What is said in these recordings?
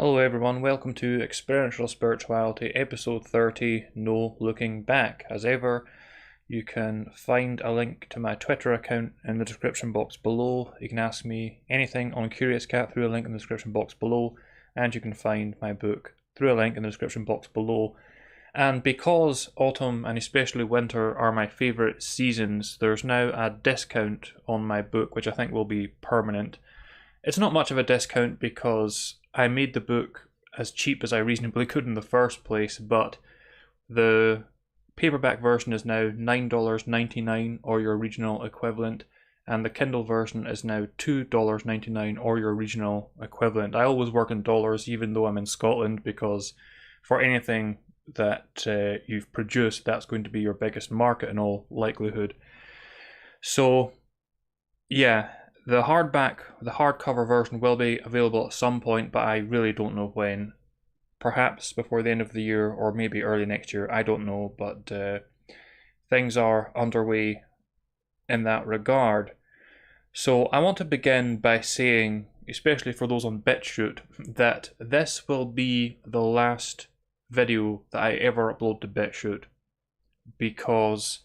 Hello everyone, welcome to Experiential Spirituality, episode 30, No Looking Back. As ever, you can find a link to my Twitter account in the description box below. You can ask me anything on Curious Cat through a link in the description box below, and you can find my book through a link in the description box below. And because autumn and especially winter are my favourite seasons, there's now a discount on my book, which I think will be permanent. It's not much of a discount because I made the book as cheap as I reasonably could in the first place, but the paperback version is now $9.99 or your regional equivalent, and the Kindle version is now $2.99 or your regional equivalent. I always work in dollars even though I'm in Scotland, because for anything that you've produced, that's going to be your biggest market in all likelihood. So yeah, the hardcover version will be available at some point, but I really don't know when. Perhaps before the end of the year or maybe early next year, I don't know, but things are underway in that regard. So I want to begin by saying, especially for those on BitChute, that this will be the last video that I ever upload to BitChute, because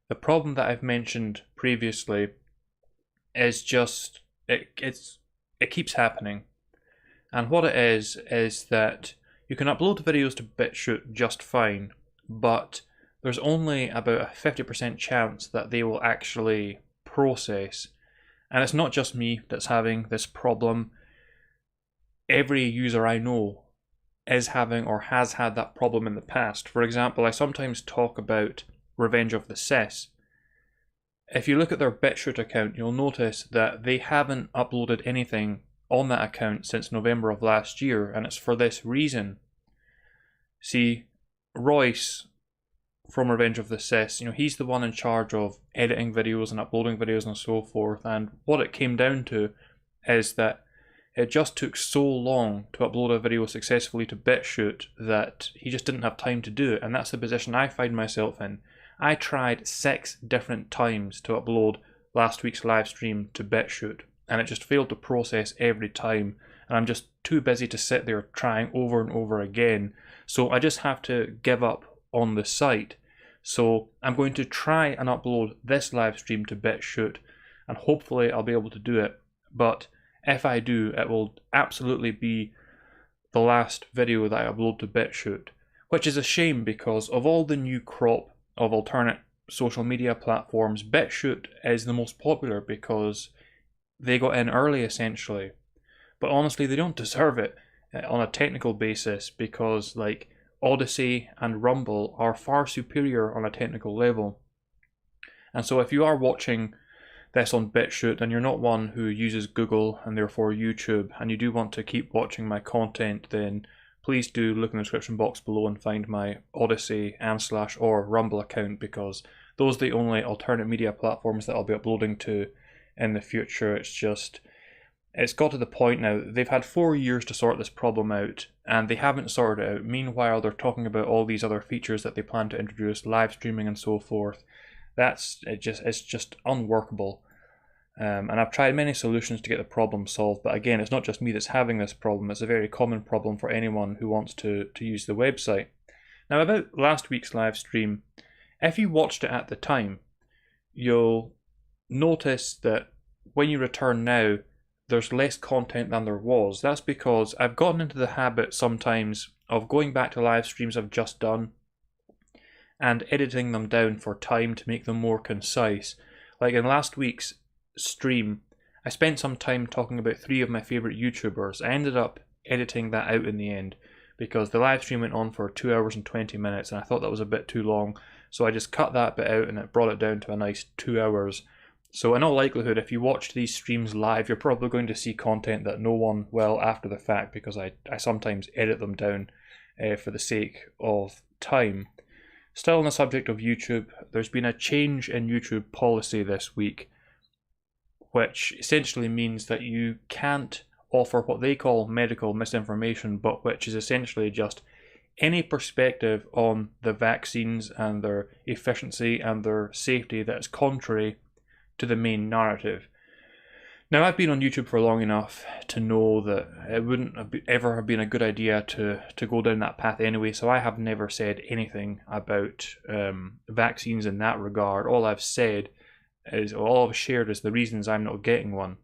the problem that I've mentioned previously is just it keeps happening. And what it is that you can upload videos to BitChute just fine, but there's only about a 50% chance that they will actually process. And it's not just me that's having this problem. Every user I know is having or has had that problem in the past. For example, I sometimes talk about Revenge of the Cis. If you look at their BitChute account, you'll notice that they haven't uploaded anything on that account since November of last year, and it's for this reason. See, Royce from Revenge of the Cis, he's the one in charge of editing videos and uploading videos and so forth, and what it came down to is that it just took so long to upload a video successfully to BitChute that he just didn't have time to do it, and that's the position I find myself in. I tried 6 different times to upload last week's live stream to BitChute, and it just failed to process every time, and I'm just too busy to sit there trying over and over again, so I just have to give up on the site. So I'm going to try and upload this live stream to BitChute, and hopefully I'll be able to do it, but if I do, it will absolutely be the last video that I upload to BitChute, which is a shame because of all the new crop of alternate social media platforms, BitChute is the most popular because they got in early essentially. But honestly, they don't deserve it on a technical basis, because like Odyssey and Rumble are far superior on a technical level. And so if you are watching this on BitChute and you're not one who uses Google and therefore YouTube, and you do want to keep watching my content, then please do look in the description box below and find my Odyssey and/or Rumble account, because those are the only alternate media platforms that I'll be uploading to in the future. It's got to the point now, they've had 4 years to sort this problem out, and they haven't sorted it out. Meanwhile, they're talking about all these other features that they plan to introduce, live streaming and so forth. It's just unworkable. And I've tried many solutions to get the problem solved, but again, it's not just me that's having this problem. It's a very common problem for anyone who wants to use the website. Now, about last week's live stream, if you watched it at the time, you'll notice that when you return now, there's less content than there was. That's because I've gotten into the habit sometimes of going back to live streams I've just done and editing them down for time to make them more concise. Like in last week's stream, I spent some time talking about 3 of my favourite YouTubers. I ended up editing that out in the end because the live stream went on for 2 hours and 20 minutes and I thought that was a bit too long, so I just cut that bit out and it brought it down to a nice 2 hours. So in all likelihood, if you watch these streams live, you're probably going to see content that no one will after the fact, because I sometimes edit them down for the sake of time. Still on the subject of YouTube, there's been a change in YouTube policy this week, which essentially means that you can't offer what they call medical misinformation, but which is essentially just any perspective on the vaccines and their efficiency and their safety that is contrary to the main narrative. Now, I've been on YouTube for long enough to know that it wouldn't ever have been a good idea to go down that path anyway, so I have never said anything about vaccines in that regard. All I've said is, all I've shared is the reasons I'm not getting one,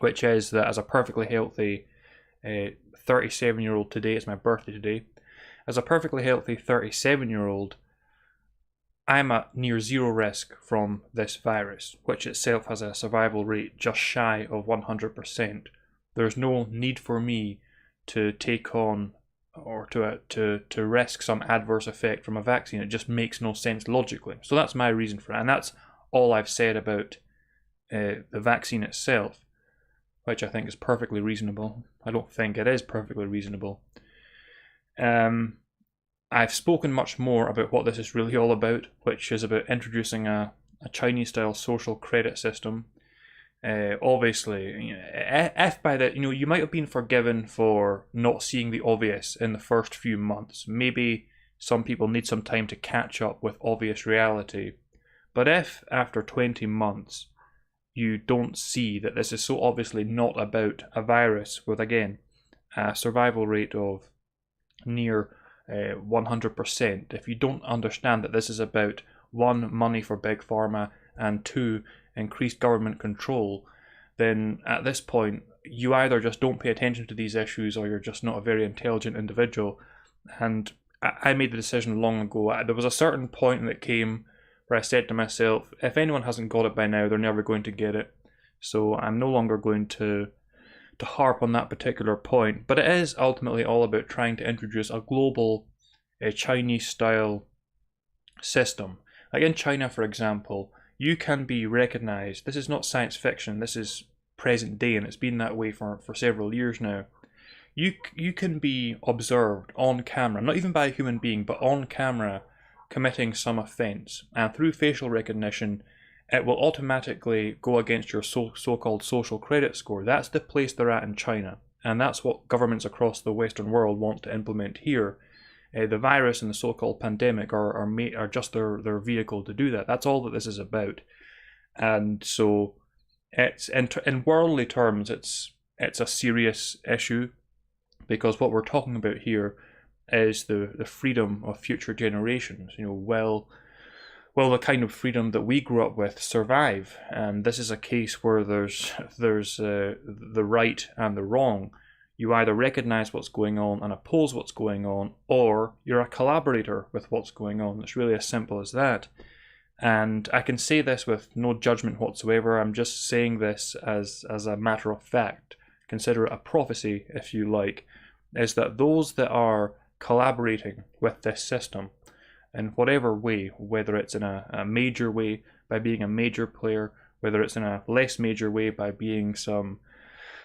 which is that as a perfectly healthy 37-year-old today, it's my birthday today, as a perfectly healthy 37-year-old, I'm at near zero risk from this virus, which itself has a survival rate just shy of 100%. There's no need for me to take on or to risk some adverse effect from a vaccine. It just makes no sense logically. So that's my reason for it, and that's all I've said about the vaccine itself, which I think is perfectly reasonable. I don't think it is perfectly reasonable. I've spoken much more about what this is really all about, which is about introducing a Chinese-style social credit system. Obviously, if by that, you might have been forgiven for not seeing the obvious in the first few months. Maybe some people need some time to catch up with obvious reality. But if after 20 months you don't see that this is so obviously not about a virus with, again, a survival rate of near 100%, if you don't understand that this is about, one, money for big pharma, and two, increased government control, then at this point you either just don't pay attention to these issues or you're just not a very intelligent individual. And I made the decision long ago. There was a certain point that came where I said to myself, if anyone hasn't got it by now, they're never going to get it. So I'm no longer going to harp on that particular point, but it is ultimately all about trying to introduce a global Chinese-style system. Like in China, for example, you can be recognized. This is not science fiction, this is present day, and it's been that way for several years now. You can be observed on camera, not even by a human being, but on camera, committing some offense, and through facial recognition, it will automatically go against your so-called social credit score. That's the place they're at in China, and that's what governments across the Western world want to implement here. The virus and the so-called pandemic are just their vehicle to do that. That's all that this is about. And so, it's in worldly terms, it's a serious issue, because what we're talking about here is the freedom of future generations. Will the kind of freedom that we grew up with survive? And this is a case where there's the right and the wrong. You either recognize what's going on and oppose what's going on, or you're a collaborator with what's going on. It's really as simple as that. And I can say this with no judgment whatsoever. I'm just saying this as a matter of fact. Consider it a prophecy, if you like, is that those that are collaborating with this system, in whatever way, whether it's in a major way by being a major player, whether it's in a less major way by being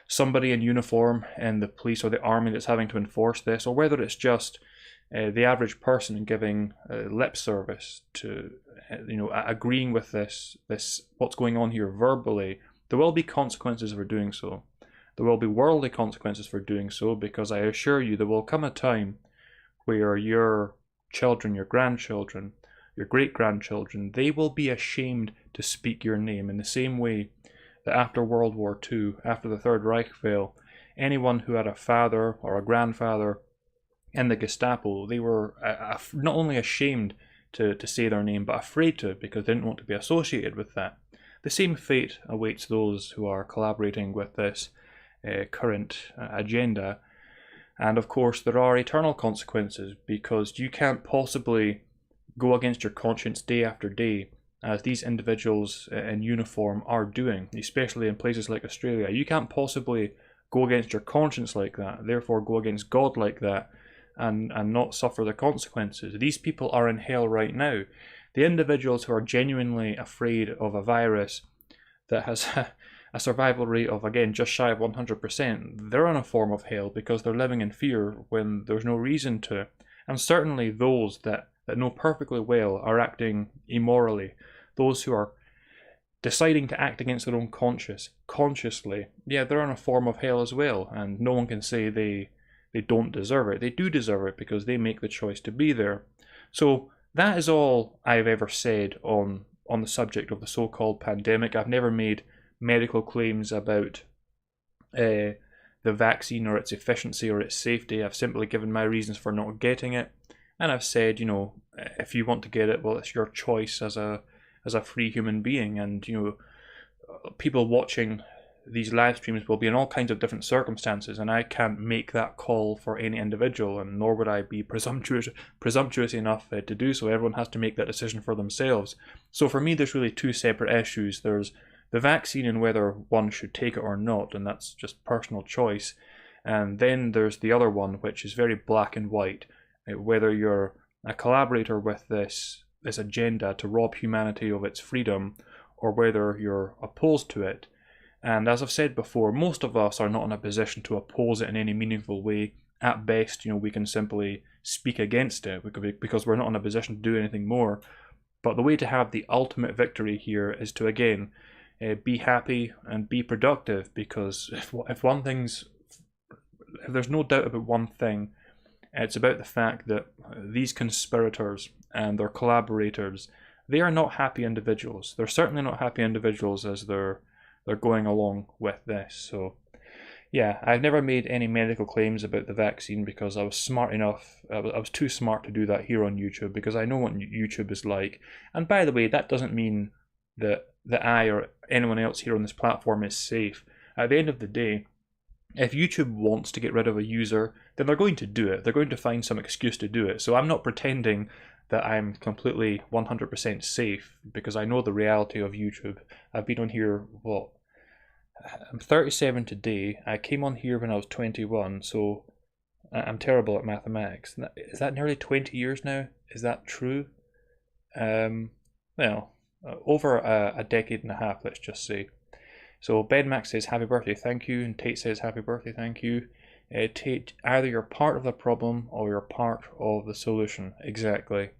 somebody in uniform in the police or the army that's having to enforce this, or whether it's just the average person giving lip service to, agreeing with this what's going on here verbally, there will be consequences for doing so. There will be worldly consequences for doing so, because I assure you there will come a time where your children, your grandchildren, your great-grandchildren, they will be ashamed to speak your name, in the same way that after World War II, after the Third Reich fell, anyone who had a father or a grandfather in the Gestapo, they were not only ashamed to say their name, but afraid to, because they didn't want to be associated with that. The same fate awaits those who are collaborating with this current agenda. And of course, there are eternal consequences, because you can't possibly go against your conscience day after day, as these individuals in uniform are doing, especially in places like Australia. You can't possibly go against your conscience like that, therefore go against God like that, and not suffer the consequences. These people are in hell right now. The individuals who are genuinely afraid of a virus that has a survival rate of, again, just shy of 100%, they're in a form of hell, because they're living in fear when there's no reason to. And certainly those that know perfectly well are acting immorally, those who are deciding to act against their own consciously, yeah, they're in a form of hell as well, and no one can say they don't deserve it. They do deserve it, because they make the choice to be there. So that is all I've ever said on the subject of the so-called pandemic. I've never made medical claims about the vaccine or its efficiency or its safety. I've simply given my reasons for not getting it, and I've said, if you want to get it, well, it's your choice as a free human being. And people watching these live streams will be in all kinds of different circumstances, and I can't make that call for any individual, and nor would I be presumptuous enough to do so. Everyone has to make that decision for themselves. So for me, there's really two separate issues. There's the vaccine and whether one should take it or not, and that's just personal choice. And then there's the other one, which is very black and white, whether you're a collaborator with this agenda to rob humanity of its freedom, or whether you're opposed to it. And as I've said before, most of us are not in a position to oppose it in any meaningful way. At best, we can simply speak against it because we're not in a position to do anything more. But the way to have the ultimate victory here is to, again, be happy and be productive, because if there's no doubt about one thing, it's about the fact that these conspirators and their collaborators, they are not happy individuals. They're certainly not happy individuals as they're going along with this. So yeah, I've never made any medical claims about the vaccine because I was smart enough, I was too smart to do that here on YouTube, because I know what YouTube is like. And by the way, that doesn't mean that I or anyone else here on this platform is safe. At the end of the day, if YouTube wants to get rid of a user, then they're going to do it. They're going to find some excuse to do it. So I'm not pretending that I'm completely 100% safe, because I know the reality of YouTube. I've been on here, I'm 37 today. I came on here when I was 21, so I'm terrible at mathematics. Is that nearly 20 years now? Is that true? Over a decade and a half, let's just say. So BenMax says happy birthday, thank you, and Tate says happy birthday, thank you. Tate, either you're part of the problem or you're part of the solution. Exactly.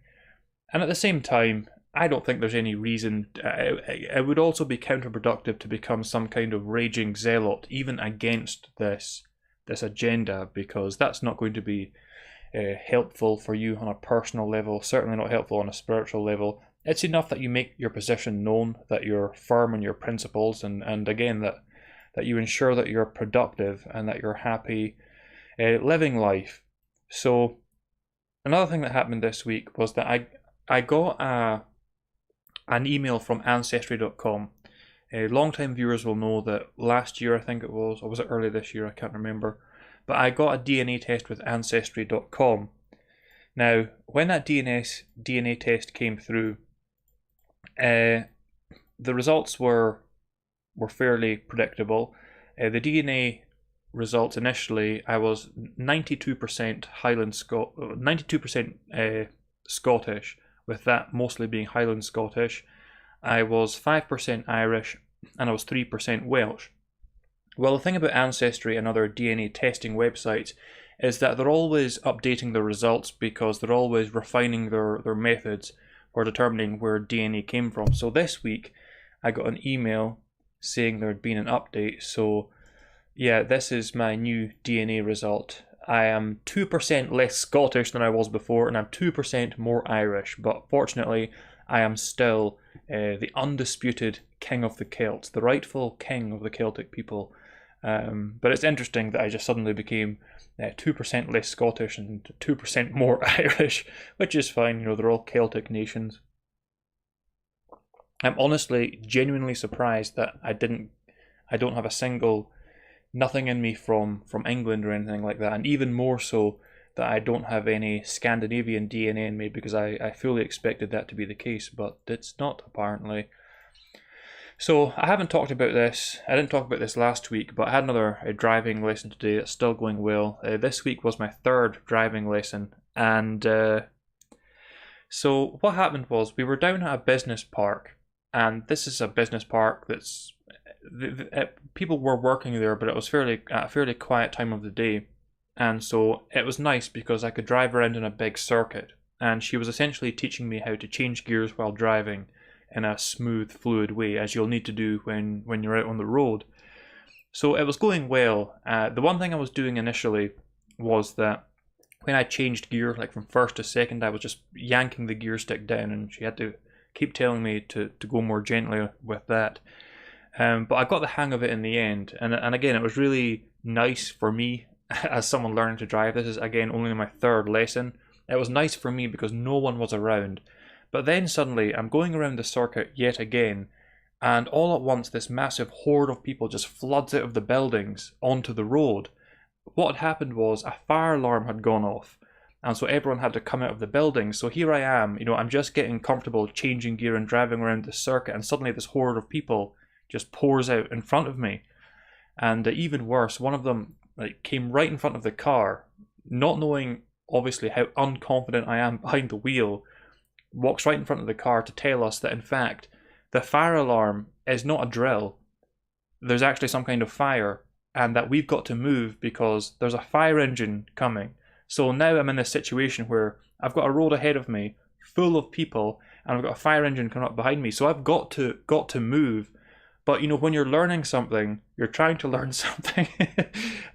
And at the same time, I don't think there's any reason. It would also be counterproductive to become some kind of raging zealot, even against this agenda, because that's not going to be helpful for you on a personal level, certainly not helpful on a spiritual level. It's enough that you make your position known, that you're firm in your principles, and again, that you ensure that you're productive and that you're happy living life. So another thing that happened this week was that I got an email from Ancestry.com. Long-time viewers will know that last year, I think it was, or was it early this year, I can't remember, but I got a DNA test with Ancestry.com. Now, when that DNA test came through, the results were fairly predictable. The DNA results initially, I was 92% 92% Scottish, with that mostly being Highland Scottish. I was 5% Irish, and I was 3% Welsh. Well, the thing about Ancestry and other DNA testing websites is that they're always updating the results, because they're always refining their methods for determining where DNA came from. So this week, I got an email saying there had been an update. So yeah, this is my new DNA result. I am 2% less Scottish than I was before, and I'm 2% more Irish. But fortunately, I am still the undisputed king of the Celts, the rightful king of the Celtic people. But it's interesting that I just suddenly became 2% less Scottish and 2% more Irish, which is fine, they're all Celtic nations. I'm honestly genuinely surprised that I don't have a single, nothing in me from England or anything like that, and even more so that I don't have any Scandinavian DNA in me, because I fully expected that to be the case, but it's not, apparently. So I haven't talked about this. I didn't talk about this last week, but I had another driving lesson today. It's still going well. This week was my third driving lesson, and so what happened was we were down at a business park, and this is a business park that's people were working there, but it was a fairly quiet time of the day, and so it was nice because I could drive around in a big circuit, and she was essentially teaching me how to change gears while driving in a smooth, fluid way, as you'll need to do when you're out on the road. So it was going well. The one thing I was doing initially was that when I changed gear, like from first to second, I was just yanking the gear stick down, and she had to keep telling me to go more gently with that. But I got the hang of it in the end, and again, it was really nice for me as someone learning to drive. This is again only my third lesson. It was nice for me because no one was around. But then suddenly I'm going around the circuit yet again, and all at once this massive horde of people just floods out of the buildings onto the road. What had happened was a fire alarm had gone off, and so everyone had to come out of the building. So here I am, I'm just getting comfortable changing gear and driving around the circuit, and suddenly this horde of people just pours out in front of me. And even worse, one of them came right in front of the car, not knowing obviously how unconfident I am behind the wheel, walks right in front of the car to tell us that in fact the fire alarm is not a drill. There's actually some kind of fire, and that we've got to move because there's a fire engine coming. So now I'm in this situation where I've got a road ahead of me full of people, and I've got a fire engine coming up behind me. So I've got to move. But when you're learning something, you're trying to learn something,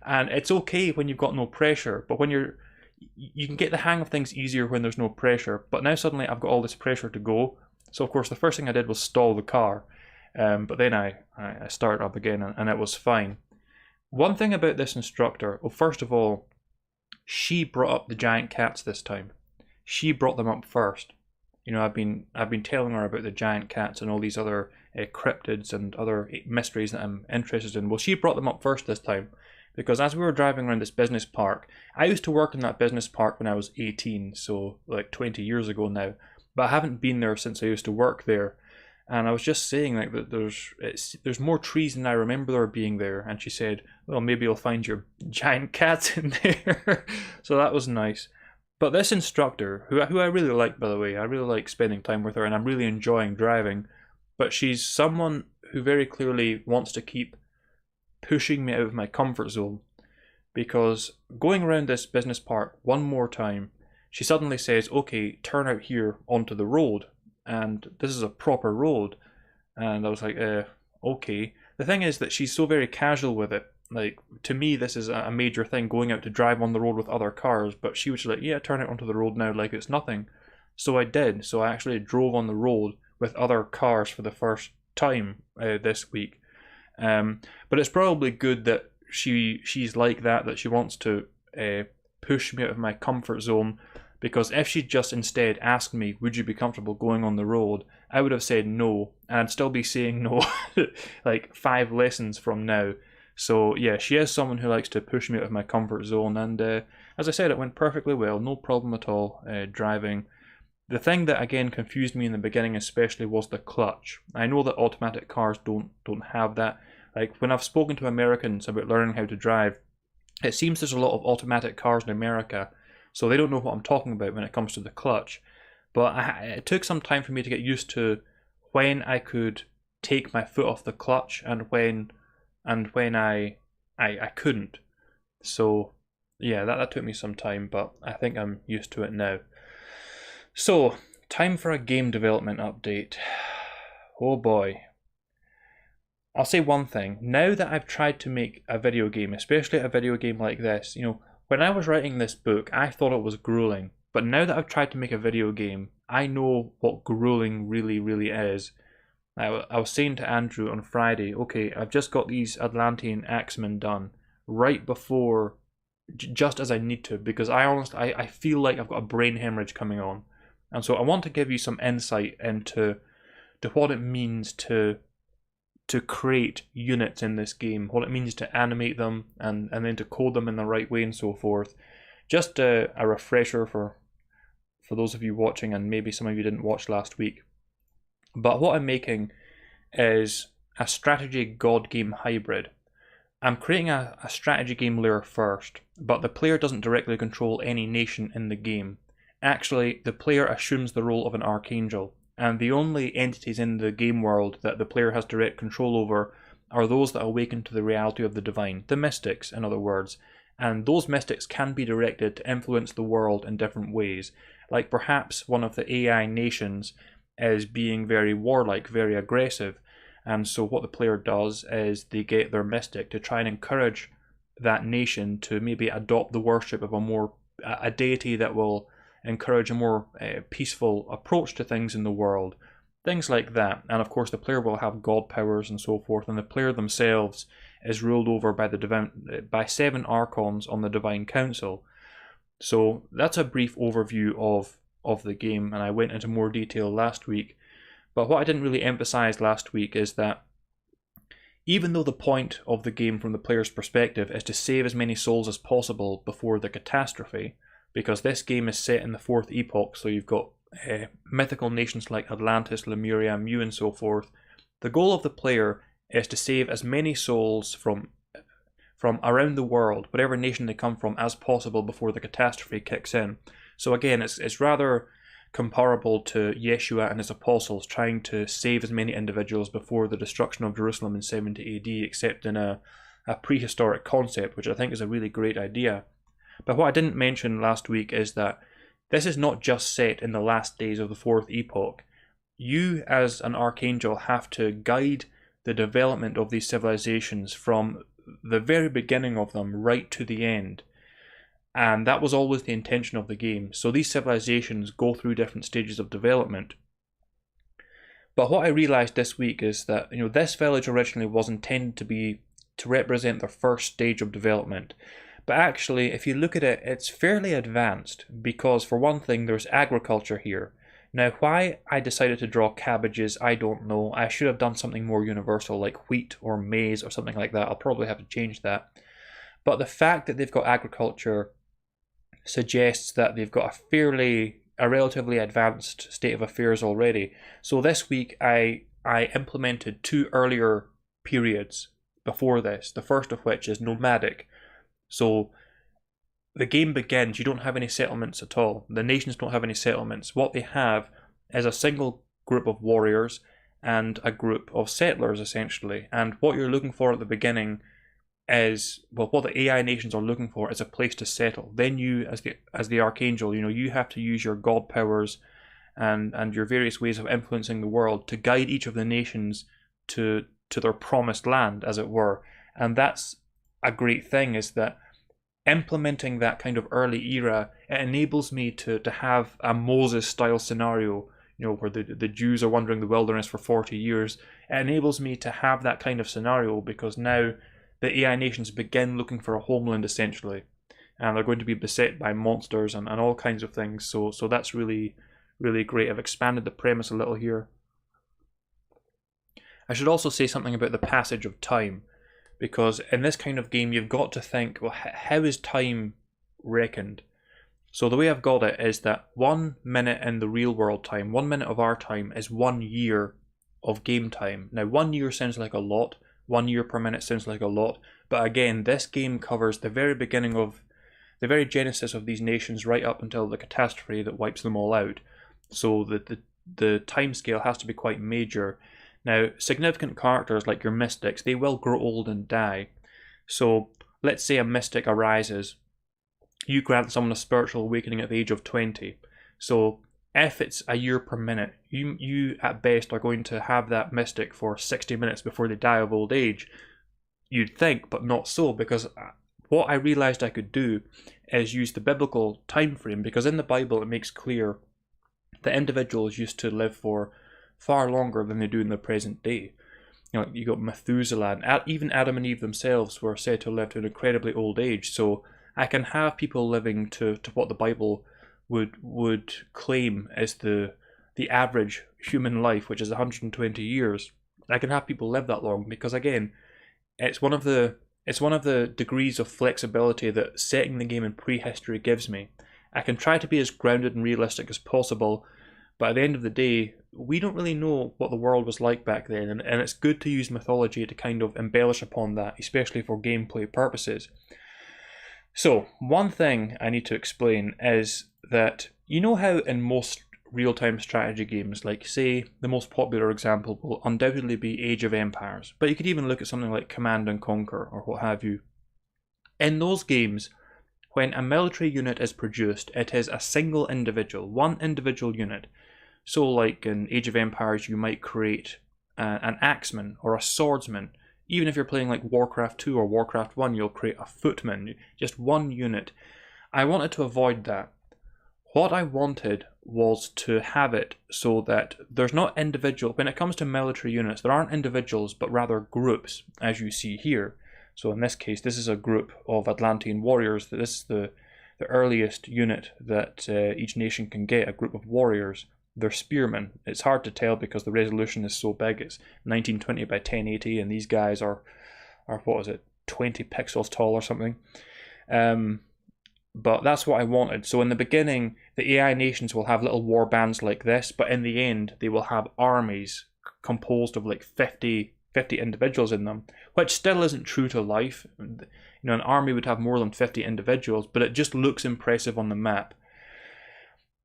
and it's okay when you've got no pressure. But when you can get the hang of things easier when there's no pressure. But now suddenly I've got all this pressure to go. So of course the first thing I did was stall the car, but then I started up again, and it was fine. One thing about this instructor, well, first of all, she brought up the giant cats this time. She brought them up first. I've been telling her about the giant cats and all these other cryptids and other mysteries that I'm interested in. Well, she brought them up first this time, because as we were driving around this business park, I used to work in that business park when I was 18, so like 20 years ago now, but I haven't been there since I used to work there. And I was just saying that there's more trees than I remember there being there, and she said, well, maybe you'll find your giant cats in there. So that was nice. But this instructor, who I really like, by the way, I really like spending time with her, and I'm really enjoying driving, but she's someone who very clearly wants to keep pushing me out of my comfort zone, because going around this business park one more time, she suddenly says, okay, turn out here onto the road, and this is a proper road. And I was like, okay. The thing is that she's so very casual with it. Like, to me, this is a major thing, going out to drive on the road with other cars, but she was just like, yeah, turn it onto the road now like it's nothing. So I did. So I actually drove on the road with other cars for the first time this week. But it's probably good that she's like that she wants to push me out of my comfort zone, because if she'd just instead asked me, would you be comfortable going on the road, I would have said no, and I'd still be saying no like 5 lessons from now. So yeah, she is someone who likes to push me out of my comfort zone, and as I said, it went perfectly well, no problem at all driving. The thing that again confused me in the beginning especially was the clutch. I know that automatic cars don't have that. Like, when I've spoken to Americans about learning how to drive, it seems there's a lot of automatic cars in America, so they don't know what I'm talking about when it comes to the clutch. But it took some time for me to get used to when I could take my foot off the clutch and when I couldn't. So yeah, that took me some time, but I think I'm used to it now. So, time for a game development update. Oh boy. I'll say one thing. Now that I've tried to make a video game, especially a video game like this, when I was writing this book, I thought it was grueling. But now that I've tried to make a video game, I know what grueling really, really is. I was saying to Andrew on Friday, okay, I've just got these Atlantean axemen done right before, just as I need to, because I feel like I've got a brain hemorrhage coming on. And so I want to give you some insight into what it means to create units in this game, what it means to animate them, and then to code them in the right way and so forth. Just a refresher for those of you watching, and maybe some of you didn't watch last week. But what I'm making is a strategy god game hybrid. I'm creating a strategy game layer first, but the player doesn't directly control any nation in the game. Actually, the player assumes the role of an archangel, and the only entities in the game world that the player has direct control over are those that awaken to the reality of the divine, the mystics, in other words. And those mystics can be directed to influence the world in different ways. Like perhaps one of the AI nations is being very warlike, very aggressive, and so what the player does is they get their mystic to try and encourage that nation to maybe adopt the worship of a deity that will encourage a more peaceful approach to things in the world. things like that. And of course the player will have god powers and so forth, and the player themselves is ruled over by 7 archons on the Divine Council. So that's a brief overview of the game, and I went into more detail last week. But what I didn't really emphasize last week is that even though the point of the game from the player's perspective is to save as many souls as possible before the catastrophe, because this game is set in the 4th epoch, so you've got mythical nations like Atlantis, Lemuria, Mu and so forth, the goal of the player is to save as many souls from around the world, whatever nation they come from, as possible before the catastrophe kicks in. So again, it's rather comparable to Yeshua and his apostles trying to save as many individuals before the destruction of Jerusalem in 70 AD, except in a prehistoric concept, which I think is a really great idea. But what I didn't mention last week is that this is not just set in the last days of the 4th epoch. You, as an archangel, have to guide the development of these civilizations from the very beginning of them right to the end. And that was always the intention of the game. So these civilizations go through different stages of development. But what I realized this week is that, this village originally was intended to represent their first stage of development. But actually, if you look at it, it's fairly advanced, because for one thing, there's agriculture here. Now, why I decided to draw cabbages, I don't know. I should have done something more universal like wheat or maize or something like that. I'll probably have to change that. But the fact that they've got agriculture suggests that they've got a relatively advanced state of affairs already. So this week I implemented 2 earlier periods before this, the first of which is nomadic. So the game begins, you don't have any settlements at all. The nations don't have any settlements. What they have is a single group of warriors and a group of settlers, essentially. And what you're looking for at the beginning is, well, what the AI nations are looking for is a place to settle. Then you, as the archangel, you have to use your god powers and your various ways of influencing the world to guide each of the nations to their promised land, as it were. And that's a great thing, is that implementing that kind of early era, it enables me to have a Moses-style scenario, where the Jews are wandering the wilderness for 40 years. It enables me to have that kind of scenario because now the AI nations begin looking for a homeland, essentially. And they're going to be beset by monsters and all kinds of things. So that's really, really great. I've expanded the premise a little here. I should also say something about the passage of time, because in this kind of game you've got to think, well, how is time reckoned? So the way I've got it is that 1 minute in the real world time, 1 minute of our time, is 1 year of game time. Now 1 year sounds like a lot, 1 year per minute sounds like a lot, but again, this game covers the very beginning of, the very genesis of these nations right up until the catastrophe that wipes them all out. So the time scale has to be quite major. Now, significant characters like your mystics, they will grow old and die. So, let's say a mystic arises. You grant someone a spiritual awakening at the age of 20. So, if it's a year per minute, you at best are going to have that mystic for 60 minutes before they die of old age. You'd think, but not so, because what I realized I could do is use the biblical time frame, because in the Bible it makes clear that individuals used to live for far longer than they do in the present day. You got Methuselah, and even Adam and Eve themselves were said to live to an incredibly old age. So I can have people living to what the Bible would claim is the average human life, which is 120 years. I can have people live that long because, again, it's one of the degrees of flexibility that setting the game in prehistory gives me. I can try to be as grounded and realistic as possible, but at the end of the day, we don't really know what the world was like back then, and it's good to use mythology to kind of embellish upon that, especially for gameplay purposes. So, one thing I need to explain is that, how in most real-time strategy games, like say the most popular example will undoubtedly be Age of Empires, but you could even look at something like Command and Conquer or what have you. In those games, when a military unit is produced, it is a single individual, one individual unit. So like in Age of Empires, you might create an axeman or a swordsman. Even if you're playing like Warcraft 2 or Warcraft 1, you'll create a footman, just one unit. I wanted to avoid that. what I wanted was to have it so that there's not individual, when it comes to military units, there aren't individuals, but rather groups, as you see here. So in this case, this is a group of Atlantean warriors. This is the earliest unit that each nation can get, a group of warriors. They're spearmen. It's hard to tell because the resolution is so big. It's 1920 by 1080, and these guys are what is it, 20 pixels tall or something. But that's what I wanted. So in the beginning, the AI nations will have little war bands like this, but in the end, they will have armies composed of like 50 individuals in them, which still isn't true to life. You know, an army would have more than 50 individuals, but it just looks impressive on the map.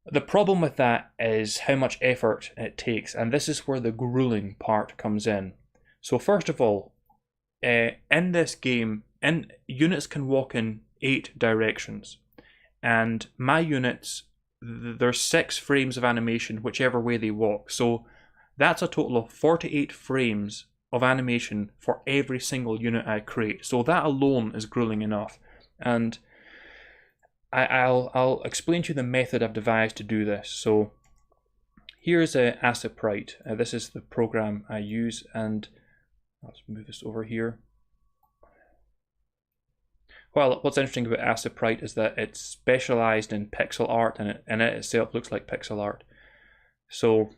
The problem with that is how much effort it takes, and this is where the grueling part comes in. So first of all, in this game, units can walk in 8 directions, and my units, there's 6 frames of animation whichever way they walk. So that's a total of 48 frames of animation for every single unit I create. So that alone is grueling enough, and I'll explain to you the method I've devised to do this. So here's Aciprite. This is the program I use, and let's move this over here. Well, what's interesting about Aciprite is that it's specialized in pixel art, and it itself looks like pixel art. So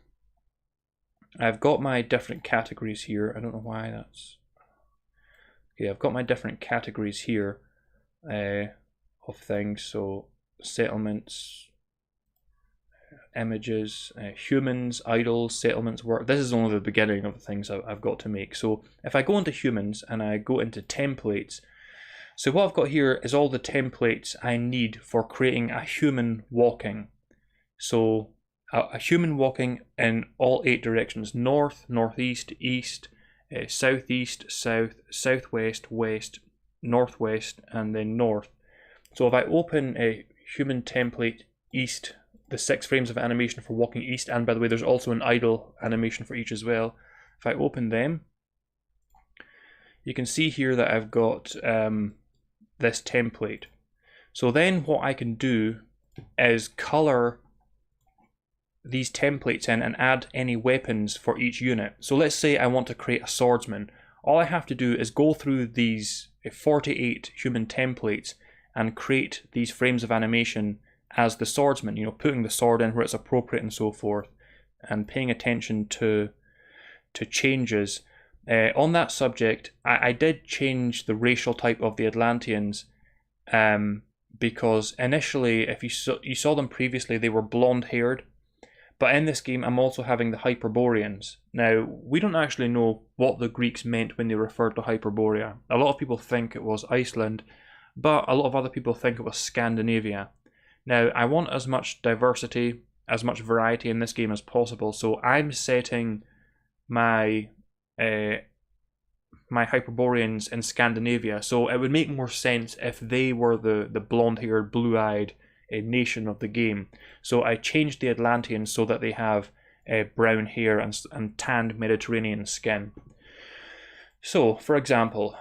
I've got my different categories here. I don't know why that's... Okay, I've got my different categories here of things. So settlements, images, humans, idols, settlements, work. This is only the beginning of the things I've got to make. So if I go into humans and I go into templates, so what I've got here is all the templates I need for creating a human walking. So a human walking in all 8 directions: north, northeast, east, southeast, south, southwest, west, northwest, and then north. So if I open a human template east, the 6 frames of animation for walking east, and by the way, there's also an idle animation for each as well. If I open them, you can see here that I've got this template. So then what I can do is color these templates in and add any weapons for each unit. So let's say I want to create a swordsman. All I have to do is go through these 48 human templates and create these frames of animation as the swordsman, you know, putting the sword in where it's appropriate and so forth, and paying attention to changes. On that subject, I did change the racial type of the Atlanteans, because initially, if you saw them previously, they were blonde-haired, but in this game, I'm also having the Hyperboreans. Now, we don't actually know what the Greeks meant when they referred to Hyperborea. A lot of people think it was Iceland, but a lot of other people think it was Scandinavia. Now, I want as much diversity, as much variety in this game as possible, so I'm setting my my Hyperboreans in Scandinavia. So it would make more sense if they were the blonde-haired, blue-eyed nation of the game. So I changed the Atlanteans so that they have brown hair and tanned Mediterranean skin. So, for example,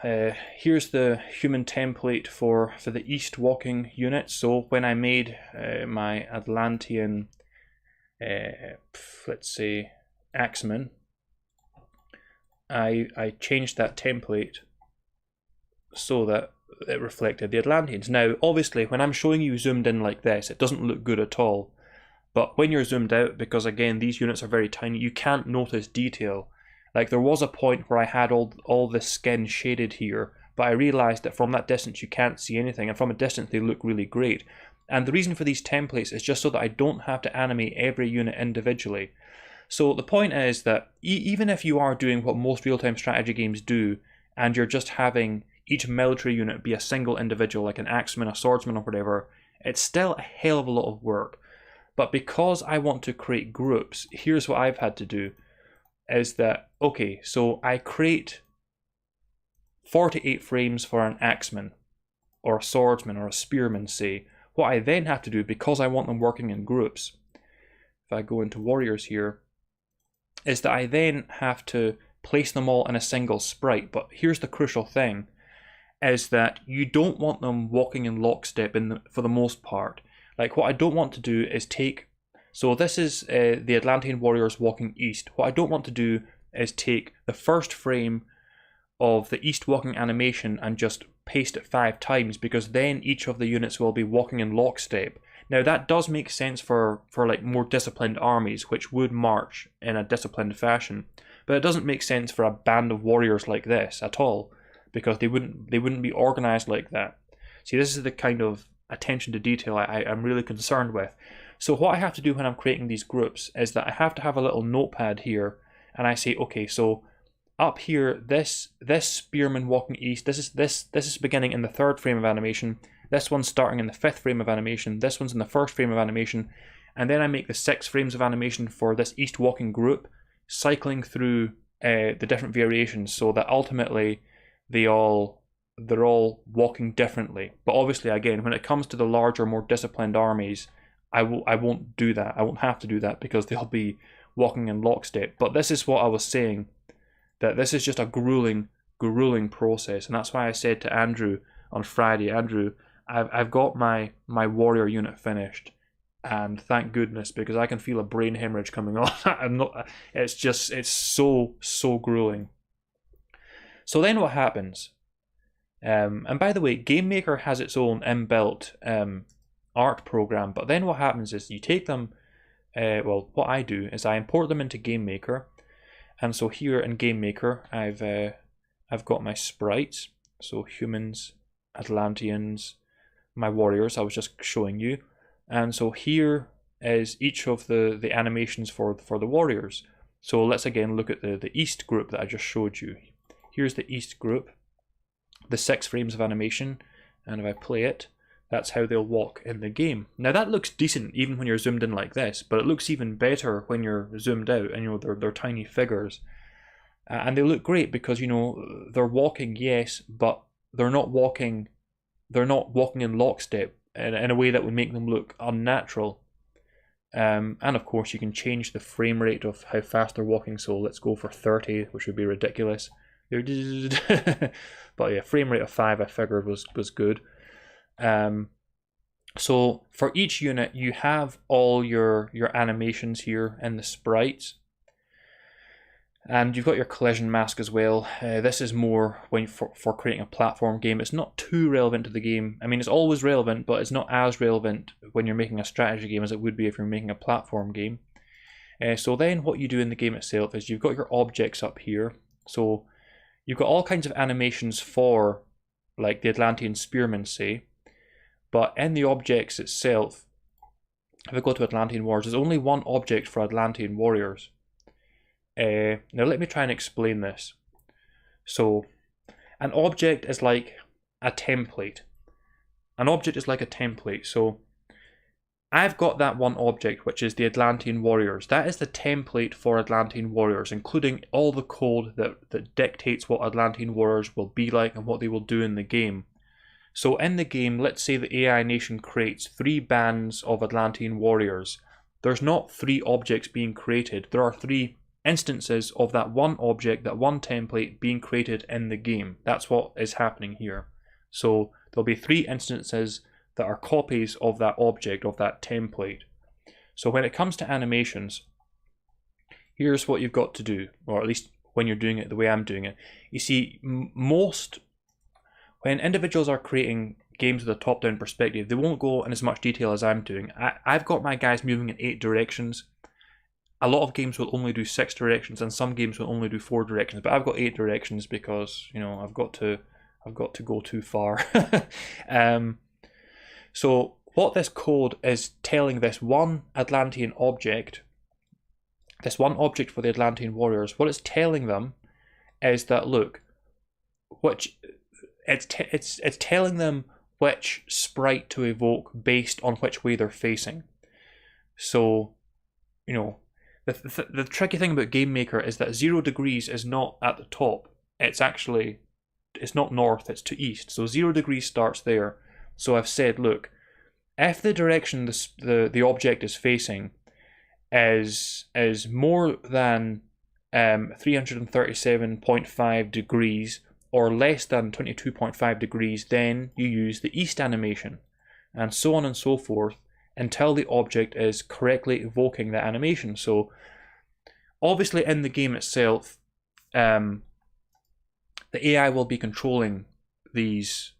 here's the human template for the East walking unit. So when I made my Atlantean, let's say, axeman, I changed that template so that it reflected the Atlanteans. Now, obviously, when I'm showing you zoomed in like this, it doesn't look good at all. But when you're zoomed out, because again, these units are very tiny, you can't notice detail. Like, there was a point where I had all the skin shaded here, but I realized that from that distance you can't see anything, and from a distance they look really great. And the reason for these templates is just so that I don't have to animate every unit individually. So the point is that even if you are doing what most real-time strategy games do, and you're just having each military unit be a single individual, like an axeman, a swordsman, or whatever, it's still a hell of a lot of work. But because I want to create groups, here's what I've had to do, is that, okay, so I create 48 frames for an axeman, or a swordsman, or a spearman, say. What I then have to do, because I want them working in groups, if I go into warriors here, is that I then have to place them all in a single sprite. But here's the crucial thing, is that you don't want them walking in lockstep for the most part. Like, what I don't want to do is take, so this is the Atlantean warriors walking east. What I don't want to do is take the first frame of the east walking animation and just paste it 5 times, because then each of the units will be walking in lockstep. Now that does make sense for like more disciplined armies, which would march in a disciplined fashion, but it doesn't make sense for a band of warriors like this at all, because they wouldn't be organized like that. See, this is the kind of attention to detail I'm really concerned with. So what I have to do when I'm creating these groups is that I have to have a little notepad here, and I say, okay, so up here, this spearman walking east, this is beginning in the 3rd frame of animation. This one's starting in the 5th frame of animation. This one's in the 1st frame of animation, and then I make the 6 frames of animation for this east walking group, cycling through the different variations, so that ultimately they're all walking differently. But obviously, again, when it comes to the larger, more disciplined armies, I won't do that. I won't have to do that because they'll be walking in lockstep. But this is what I was saying, that this is just a grueling process, and that's why I said to Andrew on Friday, Andrew, I've got my warrior unit finished, and thank goodness, because I can feel a brain hemorrhage coming on. It's so grueling. So then what happens? And by the way, Game Maker has its own inbuilt art program, but then what happens is you take them, well, what I do is I import them into Game Maker, and so here in Game Maker I've got my sprites, so humans, Atlanteans, my warriors I was just showing you, and so here is each of the animations for the warriors. So let's again look at the East group that I just showed you. Here's the East group, the 6 frames of animation, and if I play it, that's how they'll walk in the game. Now that looks decent even when you're zoomed in like this, but it looks even better when you're zoomed out, and they're tiny figures. And they look great because they're walking, yes, but they're not walking in lockstep in a way that would make them look unnatural. And of course you can change the frame rate of how fast they're walking, so let's go for 30, which would be ridiculous. But yeah, frame rate of 5 I figured was good. So for each unit you have all your animations here in the sprites, and you've got your collision mask as well. This is more for creating a platform game. It's not too relevant to the game. I mean, it's always relevant, but it's not as relevant when you're making a strategy game as it would be if you're making a platform game. So then what you do in the game itself is you've got your objects up here. So you've got all kinds of animations for, like, the Atlantean spearmen, say, but in the objects itself, if I go to Atlantean Warriors, there's only one object for Atlantean Warriors. Now let me try and explain this. So an object is like a template. An object is like a template. So I've got that one object, which is the Atlantean Warriors. That is the template for Atlantean Warriors, including all the code that dictates what Atlantean Warriors will be like and what they will do in the game. So in the game, let's say the AI nation creates 3 bands of Atlantean Warriors. There's not 3 objects being created. There are 3 instances of that one object, that one template being created in the game. That's what is happening here. So there'll be 3 instances that are copies of that object, of that template. So when it comes to animations, here's what you've got to do, or at least when you're doing it the way I'm doing it. You see, when individuals are creating games with a top-down perspective, they won't go in as much detail as I'm doing. I've got my guys moving in 8 directions. A lot of games will only do 6 directions, and some games will only do 4 directions. But I've got 8 directions because I've got to go too far. So what this code is telling this one Atlantean object, this one object for the Atlantean Warriors, what it's telling them is that, look, it's telling them which sprite to evoke based on which way they're facing. So, the tricky thing about Game Maker is that 0 degrees is not at the top. It's not north, it's to east. So 0 degrees starts there. So I've said, look, if the direction the object is facing is more than 337.5 degrees or less than 22.5 degrees, then you use the east animation, and so on and so forth until the object is correctly evoking the animation. So obviously in the game itself, the AI will be controlling these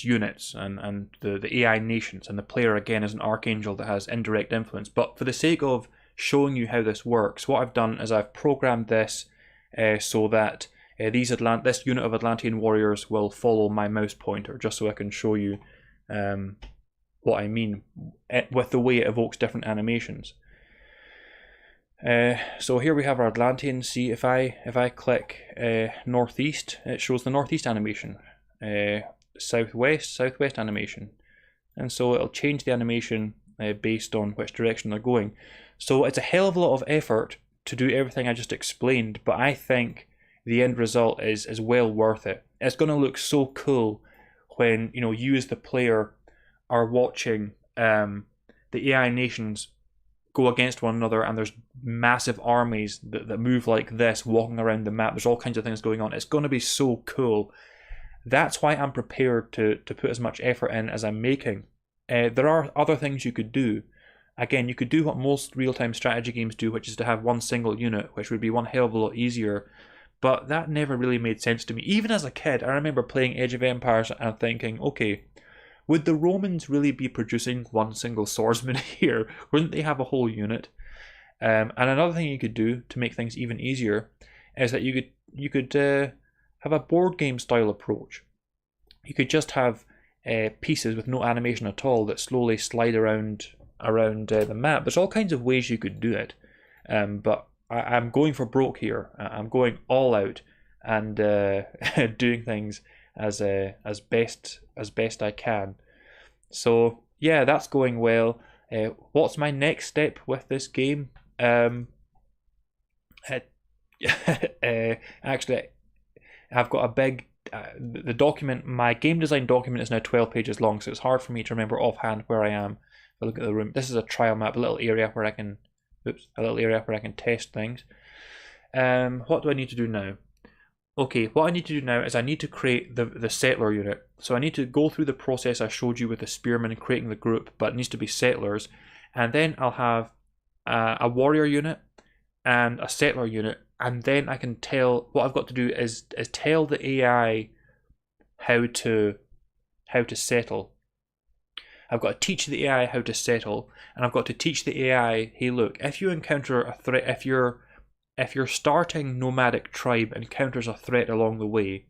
units and the AI nations, and the player again is an archangel that has indirect influence. But for the sake of showing you how this works, what I've done is I've programmed this so that this unit of Atlantean warriors will follow my mouse pointer, just so I can show you what I mean with the way it evokes different animations. So here we have our Atlanteans. See, if I click northeast, it shows the northeast animation. Southwest animation, and so it'll change the animation based on which direction they're going. So it's a hell of a lot of effort to do everything I just explained, but I think the end result is well worth it. It's going to look so cool when you as the player are watching the AI nations go against one another, and there's massive armies that move like this, walking around the map. There's all kinds of things going on. It's going to be so cool. That's why I'm prepared to put as much effort in as I'm making. There are other things you could do. Again, you could do what most real-time strategy games do, which is to have one single unit, which would be one hell of a lot easier. But that never really made sense to me. Even as a kid, I remember playing Age of Empires and thinking, okay, would the Romans really be producing one single swordsman here? Wouldn't they have a whole unit? And another thing you could do to make things even easier is that you could have a board game style approach. You could just have pieces with no animation at all that slowly slide around the map. There's all kinds of ways you could do it, but I'm going for broke here. I'm going all out and doing things as best I can. So yeah, that's going well. What's my next step with this game? Actually, I've got a big the document. My game design document is now 12 pages long, so it's hard for me to remember offhand where I am. If I look at the room, this is a trial map, a little area where I can test things. What do I need to do now? Okay, what I need to do now is I need to create the settler unit. So I need to go through the process I showed you with the spearmen and creating the group, but it needs to be settlers. And then I'll have a warrior unit and a settler unit, and then I can tell, what I've got to do is tell the AI how to settle. I've got to teach the AI how to settle, and I've got to teach the AI, hey look, if you encounter a threat, if your starting nomadic tribe encounters a threat along the way,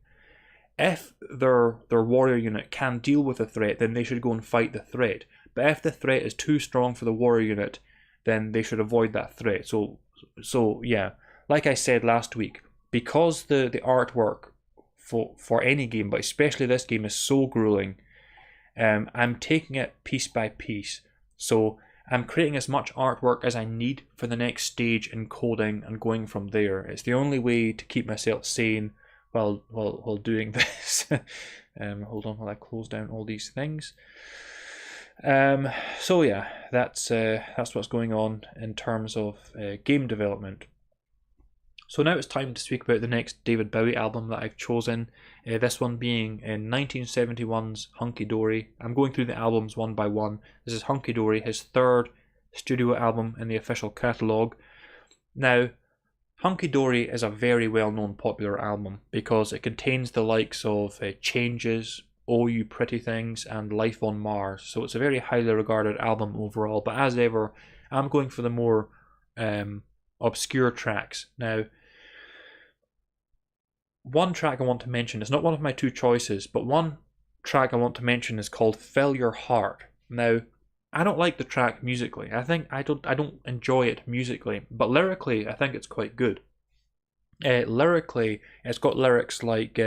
if their warrior unit can deal with the threat, then they should go and fight the threat. But if the threat is too strong for the warrior unit, then they should avoid that threat. So yeah, like I said last week, because the artwork for any game, but especially this game, is so grueling, I'm taking it piece by piece. So I'm creating as much artwork as I need for the next stage in coding and going from there. It's the only way to keep myself sane while doing this. Hold on while I close down all these things. So yeah, that's what's going on in terms of game development. So now it's time to speak about the next David Bowie album that I've chosen. This one being in 1971's Hunky Dory. I'm going through the albums one by one. This is Hunky Dory, his third studio album in the official catalogue. Now, Hunky Dory is a very well-known popular album because it contains the likes of Changes, Oh You Pretty Things, and Life on Mars. So it's a very highly regarded album overall. But as ever, I'm going for the more obscure tracks. Now, one track I want to mention is not one of my two choices, but one track I want to mention is called Fill Your Heart. Now, I don't like the track musically. I don't enjoy it musically, but lyrically, I think it's quite good. Lyrically, it's got lyrics like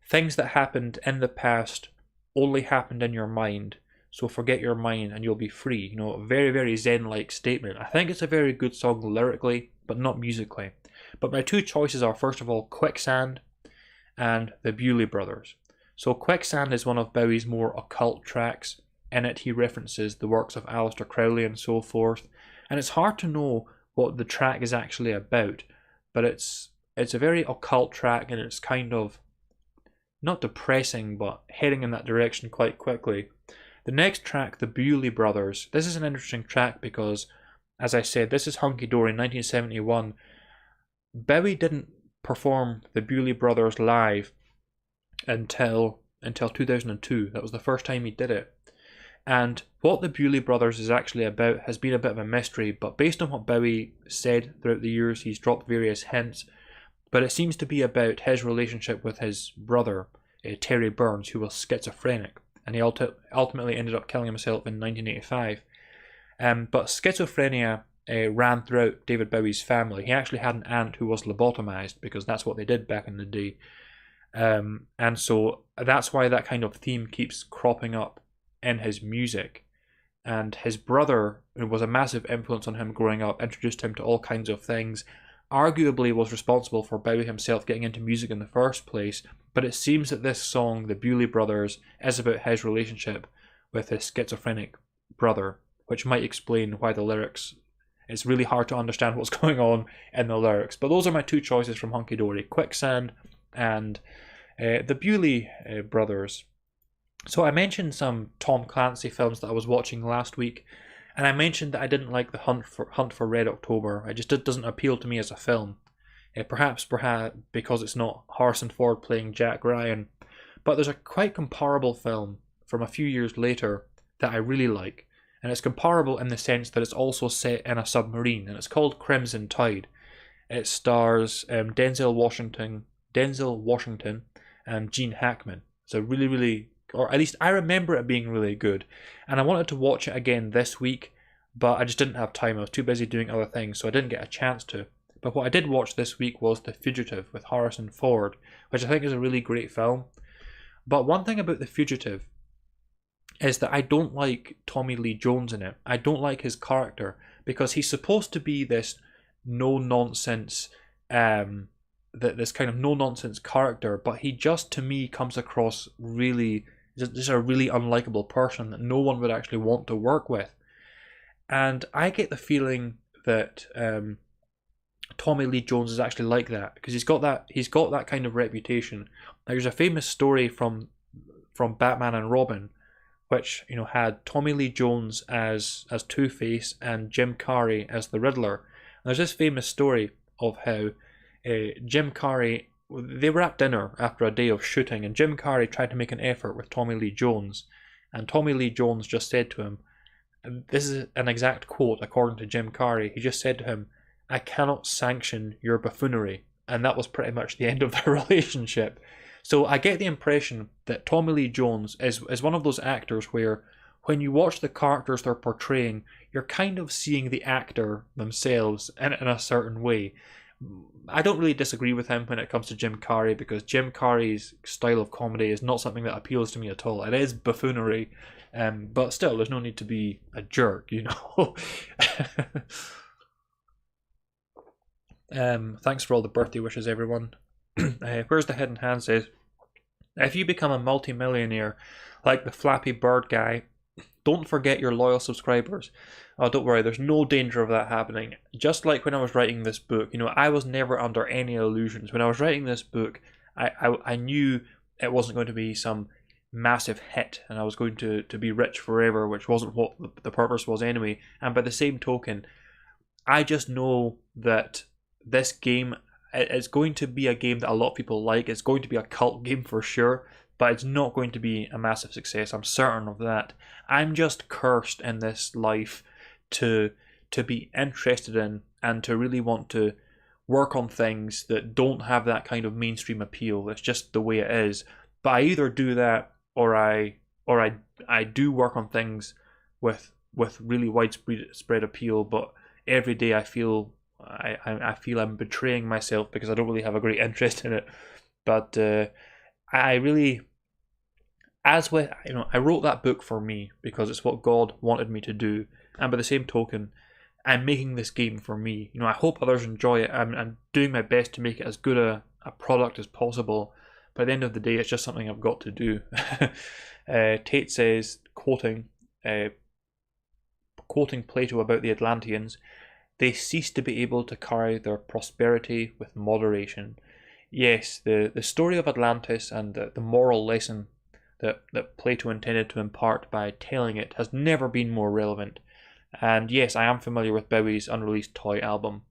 things that happened in the past only happened in your mind, so forget your mind and you'll be free. You know, a very, very Zen-like statement. I think it's a very good song lyrically, but not musically. But my two choices are, first of all, Quicksand and the Beaulie Brothers. So Quicksand is one of Bowie's more occult tracks. In it, he references the works of Aleister Crowley and so forth. And it's hard to know what the track is actually about, but it's a very occult track, and it's kind of not depressing, but heading in that direction quite quickly. The next track, the Beaulie Brothers. This is an interesting track because, as I said, this is Hunky Dory 1971. Bowie didn't perform the Beaulie Brothers live until 2002. That was the first time he did it. And what the Beaulie Brothers is actually about has been a bit of a mystery, but based on what Bowie said throughout the years, he's dropped various hints. But it seems to be about his relationship with his brother, Terry Burns, who was schizophrenic, and he ultimately ended up killing himself in 1985. But schizophrenia ran throughout David Bowie's family. He actually had an aunt who was lobotomized, because that's what they did back in the day. And so that's why that kind of theme keeps cropping up in his music. And his brother, who was a massive influence on him growing up, introduced him to all kinds of things, arguably was responsible for Bowie himself getting into music in the first place. But it seems that this song, the Beaulie Brothers, is about his relationship with his schizophrenic brother, which might explain why the lyrics, it's really hard to understand what's going on in the lyrics. But those are my two choices from Hunky Dory: Quicksand and the Beaulie Brothers. So I mentioned some Tom Clancy films that I was watching last week, and I mentioned that I didn't like the Hunt for Red October. It doesn't appeal to me as a film. Perhaps because it's not Harrison Ford playing Jack Ryan. But there's a quite comparable film from a few years later that I really like. And it's comparable in the sense that it's also set in a submarine, and it's called Crimson Tide. It stars Denzel Washington and Gene Hackman. It's a really, or at least I remember it being really good. And I wanted to watch it again this week, but I just didn't have time. I was too busy doing other things, so I didn't get a chance to. But what I did watch this week was The Fugitive with Harrison Ford, which I think is a really great film. But one thing about The Fugitive is that I don't like Tommy Lee Jones in it. I don't like his character, because he's supposed to be this no-nonsense, this kind of no-nonsense character, but he just, to me, comes across really, just a really unlikable person that no one would actually want to work with. And I get the feeling that Tommy Lee Jones is actually like that, because he's got that kind of reputation. There's a famous story from Batman and Robin, which had Tommy Lee Jones as Two-Face and Jim Carrey as the Riddler. And there's this famous story of how Jim Carrey, they were at dinner after a day of shooting, and Jim Carrey tried to make an effort with Tommy Lee Jones, and Tommy Lee Jones just said to him, and this is an exact quote according to Jim Carrey, he just said to him, "I cannot sanction your buffoonery," and that was pretty much the end of their relationship. So I get the impression that Tommy Lee Jones is one of those actors where when you watch the characters they're portraying, you're kind of seeing the actor themselves in a certain way. I don't really disagree with him when it comes to Jim Carrey, because Jim Carrey's style of comedy is not something that appeals to me at all. It is buffoonery, but still, there's no need to be a jerk, Thanks for all the birthday wishes, everyone. Where's the Hidden Hand says, if you become a multi-millionaire like the Flappy Bird guy, don't forget your loyal subscribers. Oh, don't worry, there's no danger of that happening. Just like when I was writing this book, I was never under any illusions. When I was writing this book, I knew it wasn't going to be some massive hit and I was going to be rich forever, which wasn't what the purpose was anyway. And by the same token, I just know that this game, it's going to be a game that a lot of people like. It's going to be a cult game for sure, but it's not going to be a massive success. I'm certain of that. I'm just cursed in this life to be interested in and to really want to work on things that don't have that kind of mainstream appeal. It's just the way it is. But I either do that or I do work on things with really widespread appeal, but every day I feel I'm betraying myself because I don't really have a great interest in it. But I really, I wrote that book for me because it's what God wanted me to do, and by the same token, I'm making this game for me. I hope others enjoy it. I'm doing my best to make it as good a product as possible. But at the end of the day, it's just something I've got to do. Tate says, quoting Plato about the Atlanteans, they cease to be able to carry their prosperity with moderation. Yes, the story of Atlantis and the moral lesson that Plato intended to impart by telling it has never been more relevant. And yes, I am familiar with Bowie's unreleased toy album.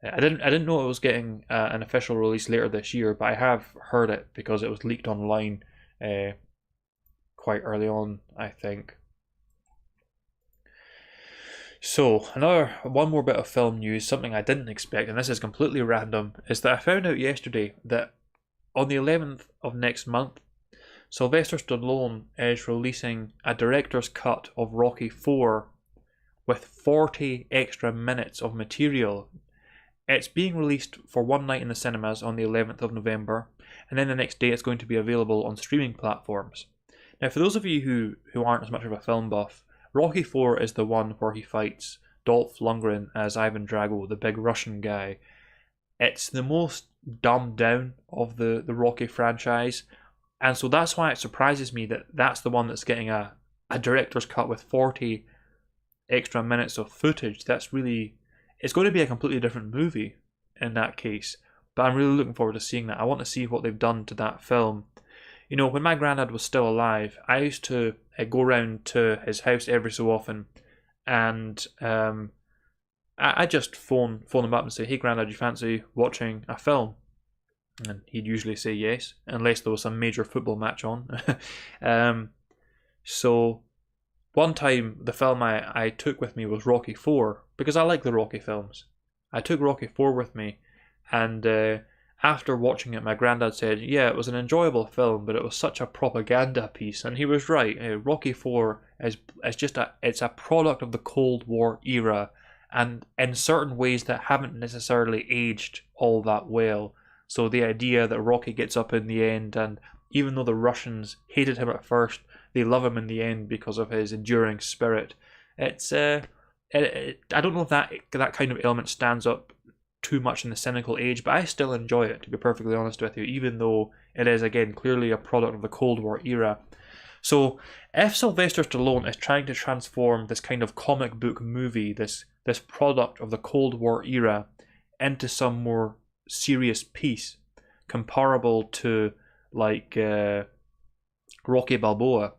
I didn't know it was getting an official release later this year, but I have heard it because it was leaked online quite early on, I think. So, one more bit of film news, something I didn't expect, and this is completely random, is that I found out yesterday that on the 11th of next month, Sylvester Stallone is releasing a director's cut of Rocky 4 with 40 extra minutes of material. It's being released for one night in the cinemas on the 11th of November, and then the next day it's going to be available on streaming platforms. Now, for those of you who aren't as much of a film buff, Rocky 4 is the one where he fights Dolph Lundgren as Ivan Drago, the big Russian guy. It's the most dumbed down of the Rocky franchise, and so that's why it surprises me that that's the one that's getting a director's cut with 40 extra minutes of footage. It's going to be a completely different movie in that case, but I'm really looking forward to seeing that. I want to see what they've done to that film. You know, when my granddad was still alive, I used to go round to his house every so often, and I just phone him up and say, "Hey, Grandad, you fancy watching a film?" And he'd usually say yes, unless there was some major football match on. So one time, the film I took with me was Rocky 4, because I like the Rocky films. I took Rocky 4 with me, and after watching it, my granddad said, "Yeah, it was an enjoyable film, but it was such a propaganda piece." And he was right. Rocky 4 is it's a product of the Cold War era, and in certain ways that haven't necessarily aged all that well. So the idea that Rocky gets up in the end, and even though the Russians hated him at first, they love him in the end because of his enduring spirit. It's I don't know if that kind of element stands up too much in the cynical age, but I still enjoy it, to be perfectly honest with you, even though it is, again, clearly a product of the Cold War era. So if Sylvester Stallone is trying to transform this kind of comic book movie, this product of the Cold War era, into some more serious piece, comparable to like Rocky Balboa,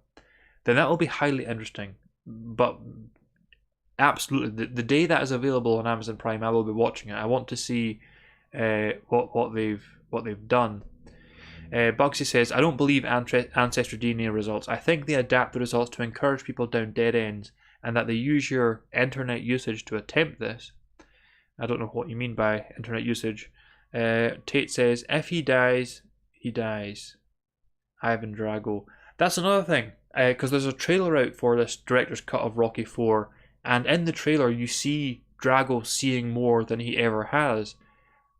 then that will be highly interesting. But absolutely, the day that is available on Amazon Prime, I will be watching it. I want to see what they've done. Bugsy says, "I don't believe ancestry DNA results. I think they adapt the results to encourage people down dead ends, and that they use your internet usage to attempt this." I don't know what you mean by internet usage. Tate says, "If he dies, he dies." Ivan Drago. That's another thing, because there's a trailer out for this director's cut of Rocky 4, and in the trailer you see Drago saying more than he ever has.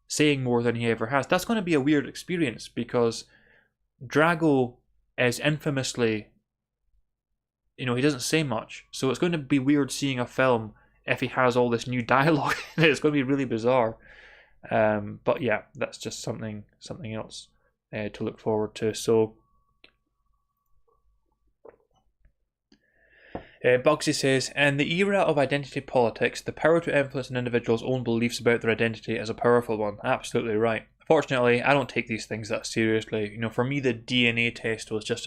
That's going to be a weird experience, because Drago is infamously, he doesn't say much. So it's going to be weird seeing a film if he has all this new dialogue. It's going to be really bizarre. But yeah, that's just something else to look forward to. So Bugsy says, "In the era of identity politics, the power to influence an individual's own beliefs about their identity is a powerful one." Absolutely right. Fortunately, I don't take these things that seriously. For me, the DNA test was just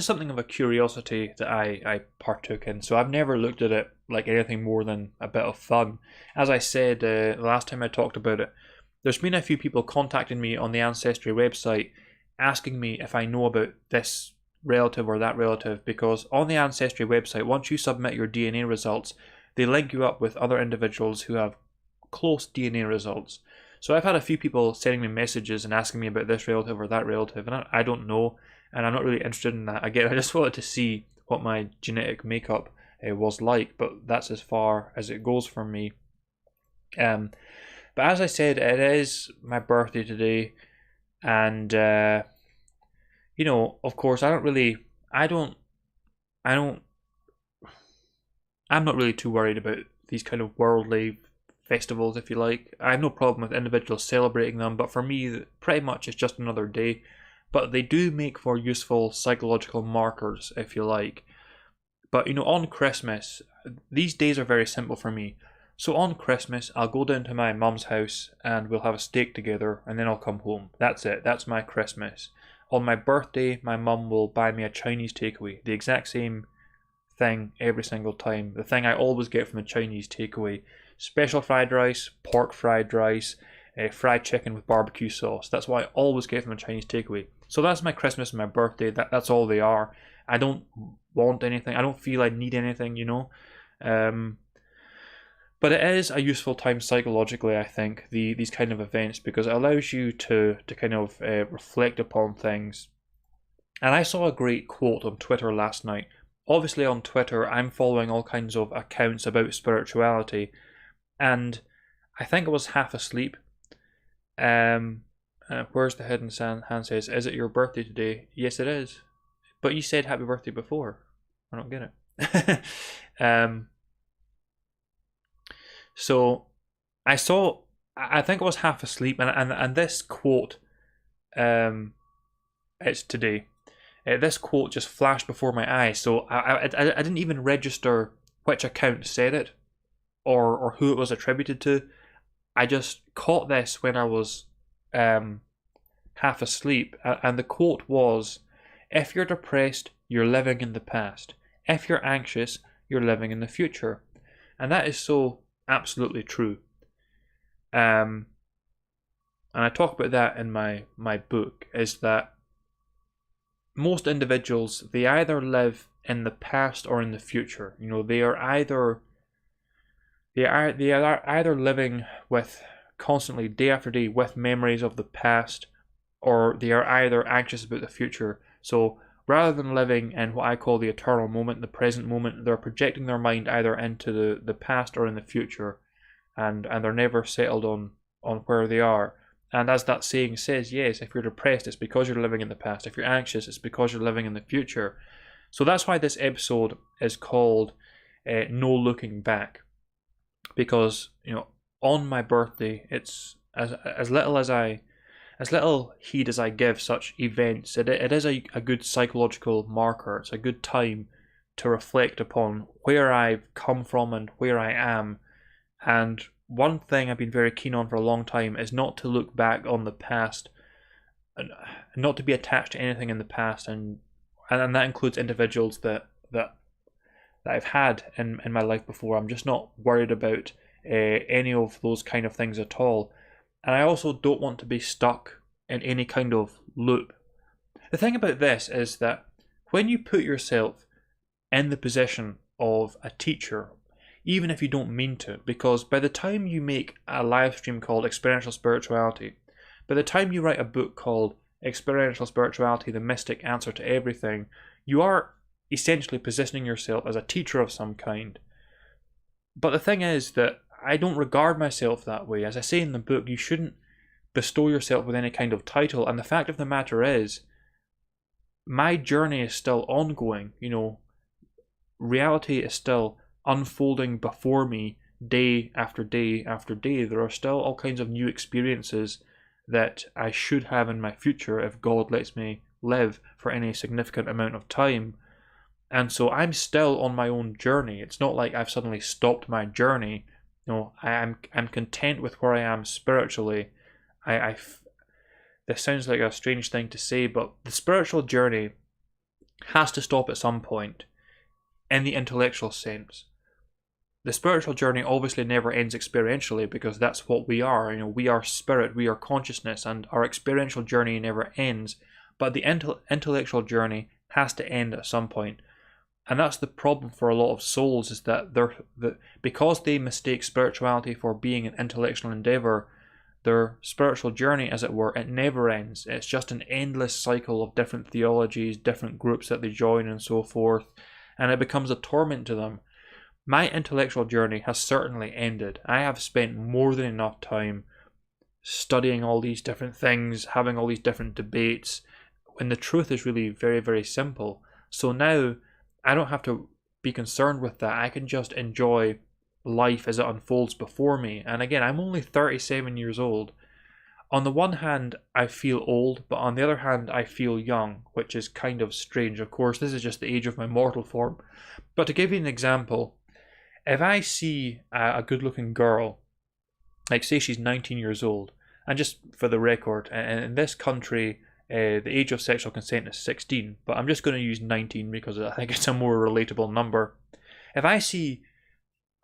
something of a curiosity that I partook in. So I've never looked at it like anything more than a bit of fun. As I said the last time I talked about it, there's been a few people contacting me on the Ancestry website asking me if I know about this relative or that relative, because on the Ancestry website, once you submit your DNA results, they link you up with other individuals who have close DNA results. So I've had a few people sending me messages and asking me about this relative or that relative, and I don't know, and I'm not really interested in that. Again, I just wanted to see what my genetic makeup was like, but that's as far as it goes for me. But as I said, it is my birthday today, and of course, I'm not really too worried about these kind of worldly festivals, if you like. I have no problem with individuals celebrating them, but for me, pretty much it's just another day. But they do make for useful psychological markers, if you like. But, on Christmas, these days are very simple for me. So on Christmas, I'll go down to my mum's house and we'll have a steak together, and then I'll come home. That's it. That's my Christmas. On my birthday, my mum will buy me a Chinese takeaway. The exact same thing every single time. The thing I always get from a Chinese takeaway. Special fried rice, pork fried rice, fried chicken with barbecue sauce. That's what I always get from a Chinese takeaway. So that's my Christmas and my birthday. That's all they are. I don't want anything. I don't feel I need anything, you know. But it is a useful time psychologically, I think, these kind of events, because it allows you to kind of reflect upon things. And I saw a great quote on Twitter last night. Obviously on Twitter, I'm following all kinds of accounts about spirituality, and I think I was half asleep. Where's the hidden hand says, is it your birthday today? Yes, it is. But you said happy birthday before. I don't get it. So I think I was half asleep, and this quote, it's today. This quote just flashed before my eyes, so I didn't even register which account said it, or who it was attributed to. I just caught this when I was half asleep, and the quote was, "If you're depressed, you're living in the past. If you're anxious, you're living in the future." And that is so absolutely true. And I talk about that in my book, is that most individuals, they either live in the past or in the future. You know, they are either living with constantly day after day with memories of the past, or they are either anxious about the future. So rather than living in what I call the eternal moment, the present moment, they're projecting their mind either into the past or in the future, and they're never settled on where they are. And as that saying says, yes, if you're depressed, it's because you're living in the past. If you're anxious, it's because you're living in the future. So that's why this episode is called No Looking Back. Because, you know, on my birthday, it's as little heed as I give such events, it is a good psychological marker. It's a good time to reflect upon where I've come from and where I am. And one thing I've been very keen on for a long time is not to look back on the past, and not to be attached to anything in the past, and that includes individuals that I've had in my life before. I'm just not worried about any of those kind of things at all. And I also don't want to be stuck in any kind of loop. The thing about this is that when you put yourself in the position of a teacher, even if you don't mean to, because by the time you make a live stream called Experiential Spirituality, by the time you write a book called Experiential Spirituality, the Mystic Answer to Everything, you are essentially positioning yourself as a teacher of some kind. But the thing is that I don't regard myself that way. As I say in the book, you shouldn't bestow yourself with any kind of title. And the fact of the matter is, my journey is still ongoing. You know, reality is still unfolding before me day after day after day. There are still all kinds of new experiences that I should have in my future if God lets me live for any significant amount of time. And so I'm still on my own journey. It's not like I've suddenly stopped my journey. No, I'm content with where I am spiritually. This sounds like a strange thing to say, but the spiritual journey has to stop at some point in the intellectual sense. The spiritual journey obviously never ends experientially, because that's what we are. You know, we are spirit, we are consciousness, and our experiential journey never ends. But the intellectual journey has to end at some point. And that's the problem for a lot of souls, is that because they mistake spirituality for being an intellectual endeavor, their spiritual journey, as it were, it never ends. It's just an endless cycle of different theologies, different groups that they join, and so forth, and it becomes a torment to them. My intellectual journey has certainly ended. I have spent more than enough time studying all these different things, having all these different debates, when the truth is really very, very simple. So now I don't have to be concerned with that. I can just enjoy life as it unfolds before me. And again, I'm only 37 years old. On the one hand, I feel old, but on the other hand, I feel young, which is kind of strange. Of course, this is just the age of my mortal form. But to give you an example, if I see a good-looking girl, like say she's 19 years old, and just for the record, in this country, the age of sexual consent is 16, but I'm just going to use 19 because I think it's a more relatable number. If I see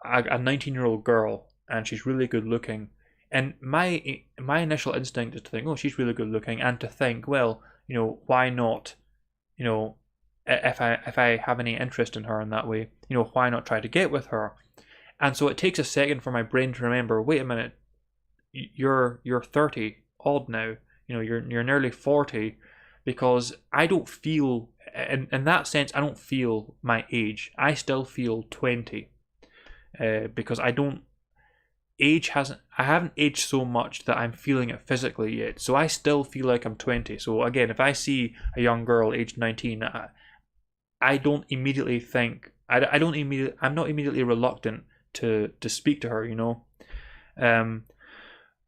a 19-year-old girl and she's really good looking, and my initial instinct is to think, oh, she's really good looking, and to think, well, why not, if I have any interest in her in that way, why not try to get with her? And so it takes a second for my brain to remember, wait a minute, you're 30 odd now, you're nearly 40, because I don't feel, in that sense, I don't feel my age. I still feel 20, because I haven't aged so much that I'm feeling it physically yet. So I still feel like I'm 20. So again, if I see a young girl aged 19, I don't immediately think, I'm not immediately reluctant to speak to her,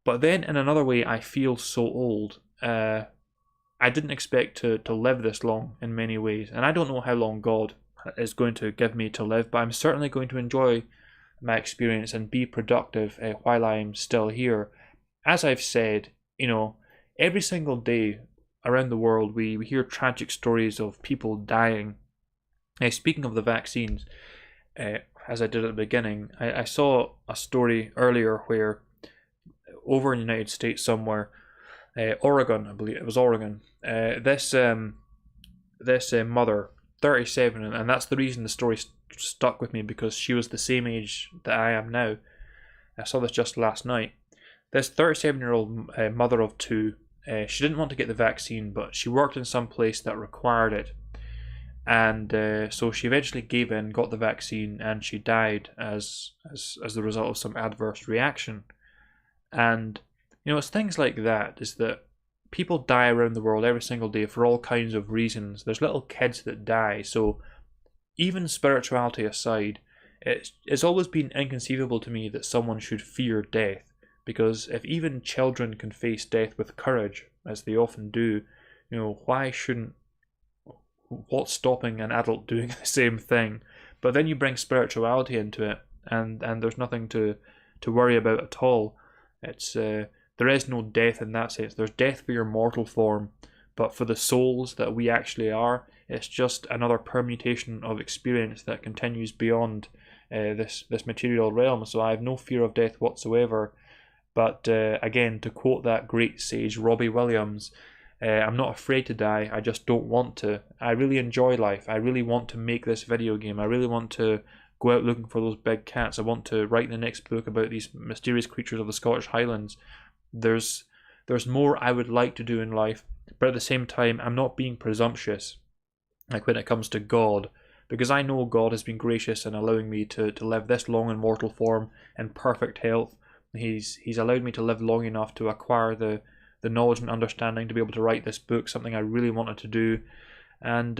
But then in another way, I feel so old. I didn't expect to live this long in many ways, and I don't know how long God is going to give me to live, but I'm certainly going to enjoy my experience and be productive while I'm still here. As I've said, every single day around the world we hear tragic stories of people dying. Speaking of the vaccines, as I did at the beginning, I saw a story earlier where over in the United States somewhere, Oregon, I believe it was Oregon, this mother, 37, and that's the reason the story stuck with me, because she was the same age that I am now. I saw this just last night. This 37-year-old mother of two, she didn't want to get the vaccine, but she worked in some place that required it, and so she eventually gave in, got the vaccine, and she died as the result of some adverse reaction. And it's things like that, is that people die around the world every single day for all kinds of reasons. There's little kids that die. So even spirituality aside, it's always been inconceivable to me that someone should fear death, because if even children can face death with courage, as they often do, why shouldn't, what's stopping an adult doing the same thing? But then you bring spirituality into it, and there's nothing to worry about at all. It's there is no death in that sense. There's death for your mortal form, but for the souls that we actually are, it's just another permutation of experience that continues beyond this material realm. So I have no fear of death whatsoever. But again, to quote that great sage Robbie Williams, I'm not afraid to die, I just don't want to. I really enjoy life. I really want to make this video game. I really want to go out looking for those big cats. I want to write the next book about these mysterious creatures of the Scottish Highlands. There's more I would like to do in life, but at the same time, I'm not being presumptuous, like when it comes to God, because I know God has been gracious in allowing me to live this long in mortal form in perfect health. He's allowed me to live long enough to acquire the knowledge and understanding to be able to write this book, something I really wanted to do, and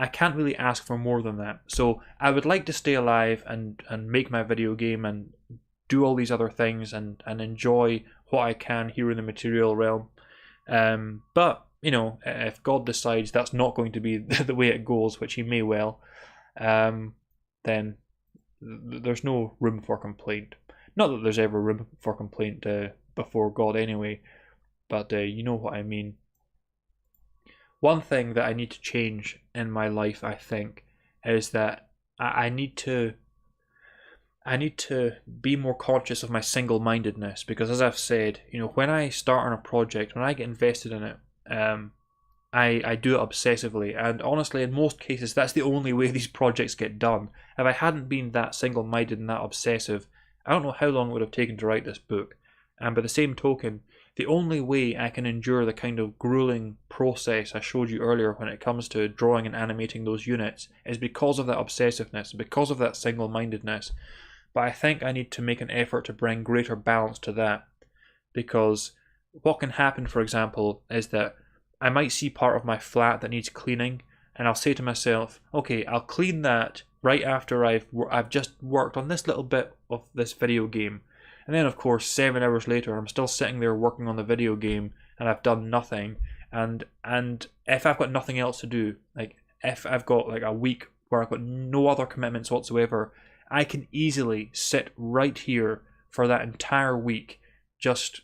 I can't really ask for more than that. So I would like to stay alive and make my video game and do all these other things and enjoy what I can here in the material realm. But if God decides that's not going to be the way it goes, which he may well, then there's no room for complaint. Not that there's ever room for complaint before God anyway, but you know what I mean. One thing that I need to change in my life, I think, is that I need to be more conscious of my single-mindedness, because as I've said, when I start on a project, when I get invested in it, I do it obsessively, and honestly, in most cases, that's the only way these projects get done. If I hadn't been that single-minded and that obsessive, I don't know how long it would have taken to write this book. And by the same token, the only way I can endure the kind of grueling process I showed you earlier when it comes to drawing and animating those units is because of that obsessiveness, because of that single-mindedness. But I think I need to make an effort to bring greater balance to that, because what can happen, for example, is that I might see part of my flat that needs cleaning, and I'll say to myself, okay, I'll clean that right after I've just worked on this little bit of this video game. And then, of course, 7 hours later, I'm still sitting there working on the video game, and I've done nothing. And if I've got nothing else to do, like if I've got like a week where I've got no other commitments whatsoever, I can easily sit right here for that entire week, just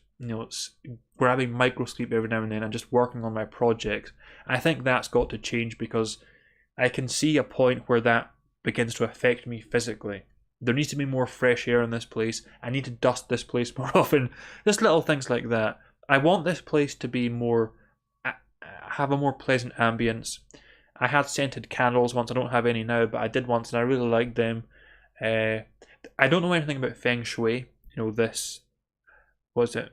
grabbing micro sleep every now and then and just working on my projects. I think that's got to change because I can see a point where that begins to affect me physically. There needs to be more fresh air in this place. I need to dust this place more often. Just little things like that. I want this place to be have a more pleasant ambience. I had scented candles once. I don't have any now, but I did once and I really liked them. I don't know anything about Feng Shui. This was it.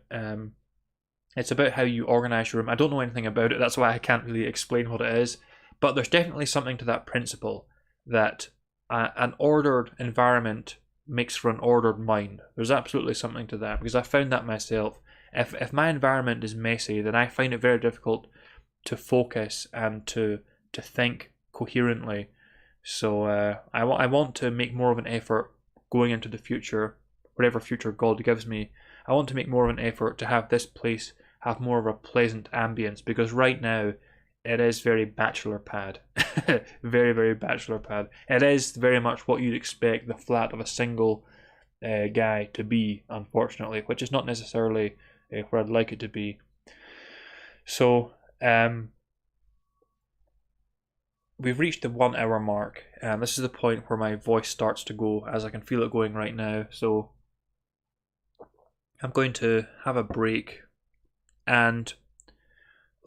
It's about how you organize your room. I don't know anything about it. That's why I can't really explain what it is. But there's definitely something to that principle that an ordered environment makes for an ordered mind. There's absolutely something to that because I found that myself. If my environment is messy, then I find it very difficult to focus and to think coherently. So I want to make more of an effort going into the future, whatever future God gives me. I want to make more of an effort to have this place have more of a pleasant ambience because right now it is very bachelor pad. Very, very bachelor pad. It is very much what you'd expect the flat of a single guy to be, unfortunately, which is not necessarily where I'd like it to be. So, we've reached the 1 hour mark, and this is the point where my voice starts to go, as I can feel it going right now. So I'm going to have a break. And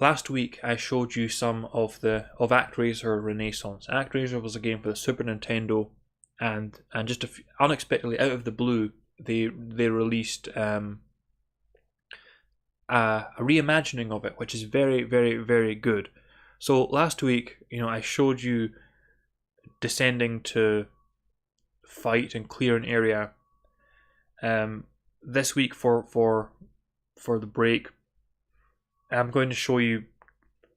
last week I showed you some of ActRaiser Renaissance. ActRaiser was a game for the Super Nintendo, and just unexpectedly out of the blue, they released a reimagining of it, which is very, very, very good. So last week, I showed you descending to fight and clear an area. This week for the break, I'm going to show you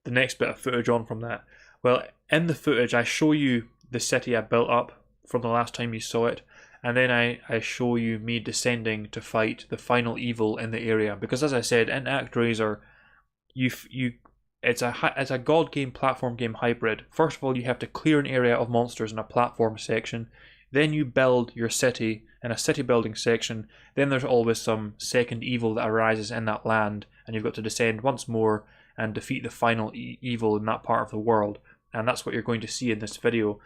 the next bit of footage on from that. Well, in the footage, I show you the city I built up from the last time you saw it, and then I show you me descending to fight the final evil in the area. Because as I said, in ActRaiser, it's a god game, platform game hybrid. First of all, you have to clear an area of monsters in a platform section. Then you build your city in a city building section. Then there's always some second evil that arises in that land, and you've got to descend once more and defeat the final evil in that part of the world. And that's what you're going to see in this video.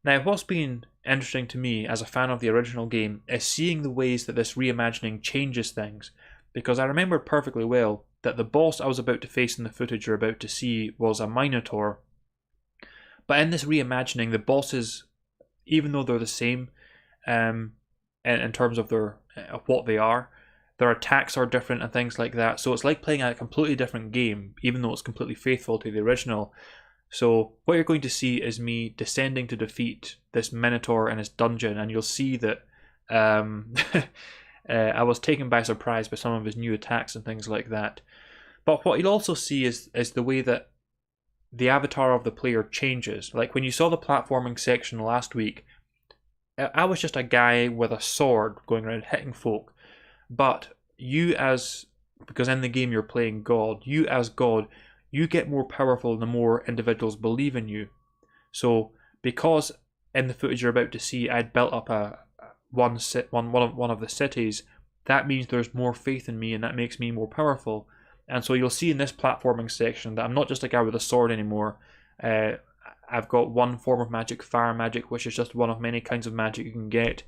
Now, what's been interesting to me as a fan of the original game is seeing the ways that this reimagining changes things. Because I remember perfectly well that the boss I was about to face in the footage you're about to see was a Minotaur. But in this reimagining, the bosses, even though they're the same in terms of what they are, their attacks are different and things like that. So it's like playing a completely different game, even though it's completely faithful to the original. So what you're going to see is me descending to defeat this Minotaur in his dungeon, and you'll see that I was taken by surprise by some of his new attacks and things like that. But what you'll also see is the way that the avatar of the player changes. Like when you saw the platforming section last week, I was just a guy with a sword going around hitting folk. But because in the game you're playing God, you as God, you get more powerful the more individuals believe in you. So because in the footage you're about to see, I'd built up one of the cities, that means there's more faith in me, and that makes me more powerful. And so you'll see in this platforming section that I'm not just a guy with a sword anymore. I've got one form of magic, fire magic, which is just one of many kinds of magic you can get.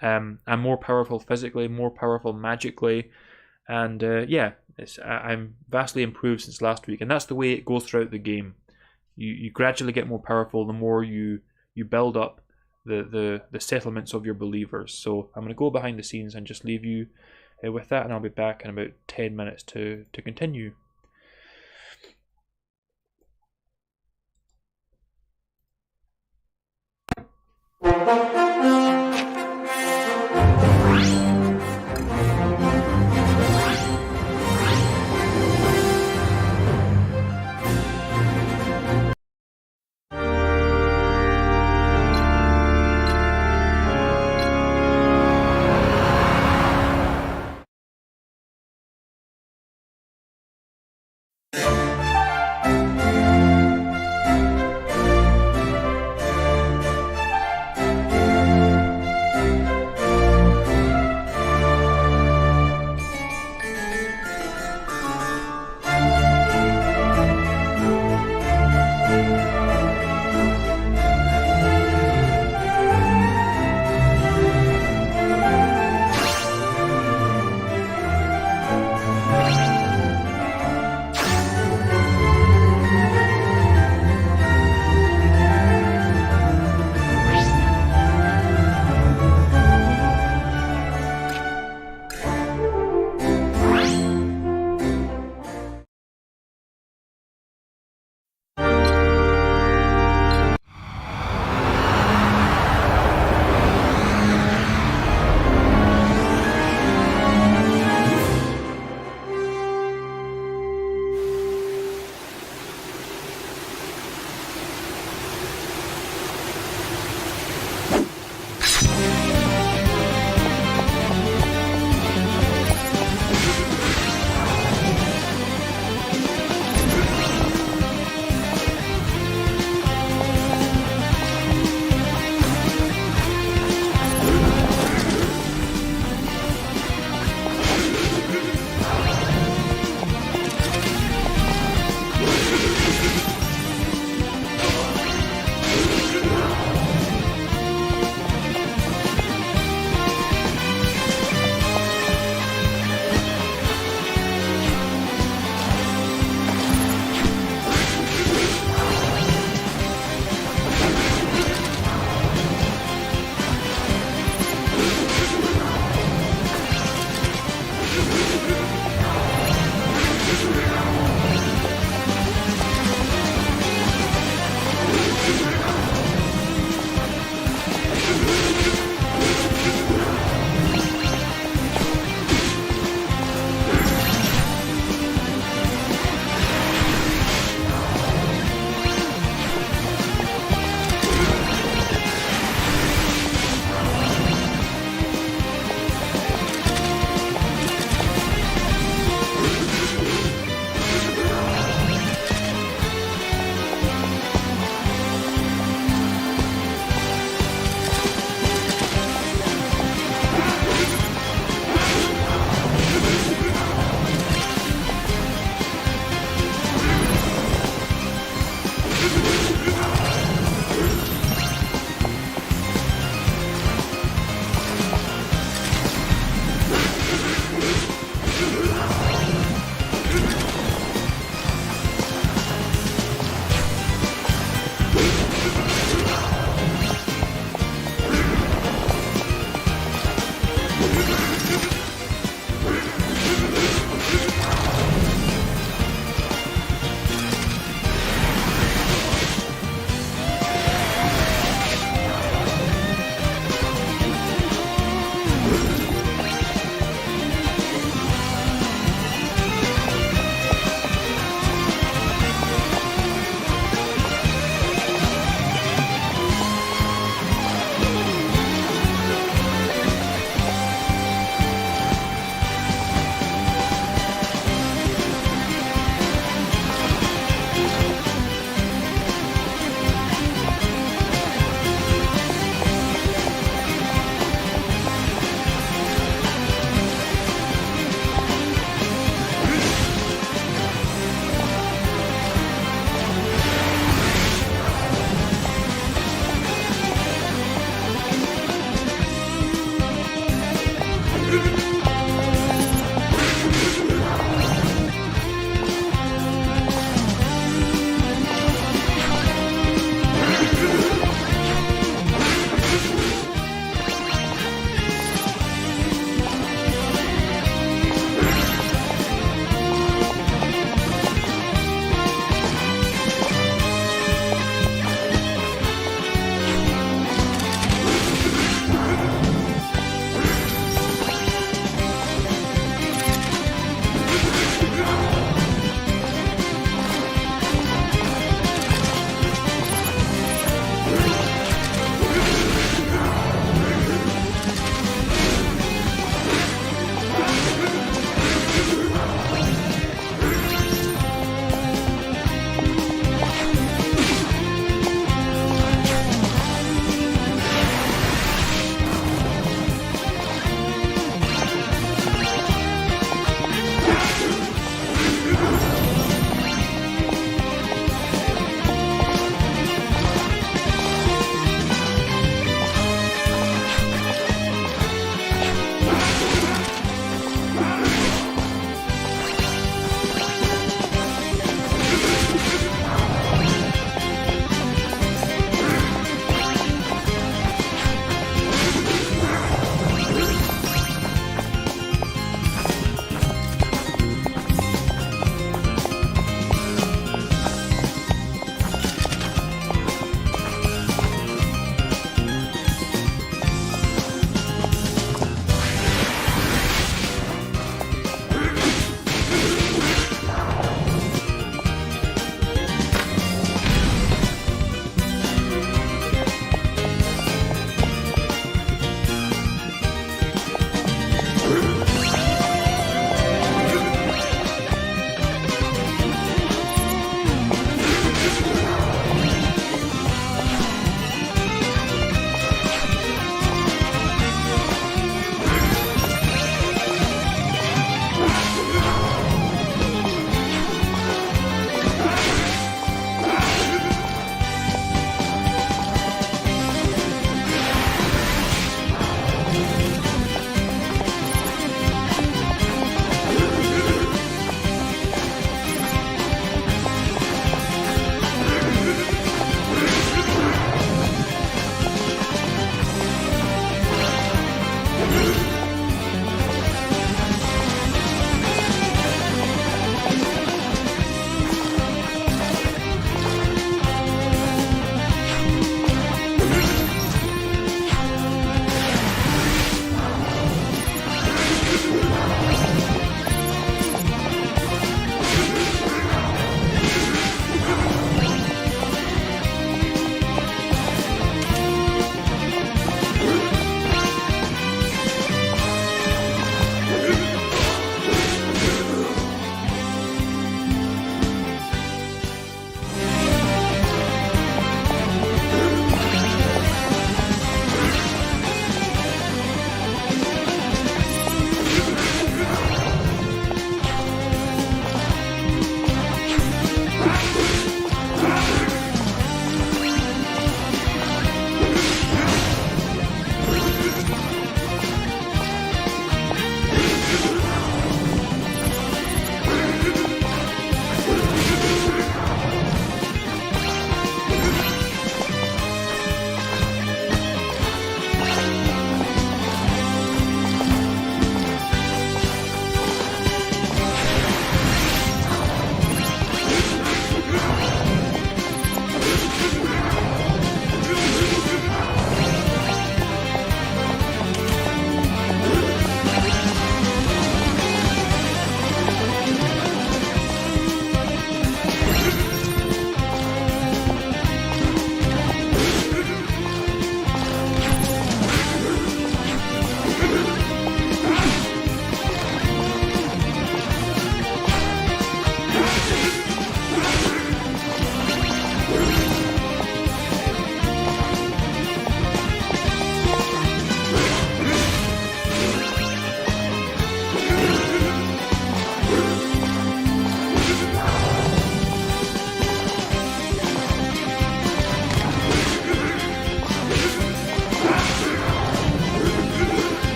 I'm more powerful physically, more powerful magically, and I'm vastly improved since last week. And that's the way it goes throughout the game. You gradually get more powerful the more you build up the settlements of your believers. So I'm going to go behind the scenes and just leave you with that, and I'll be back in about 10 minutes to continue.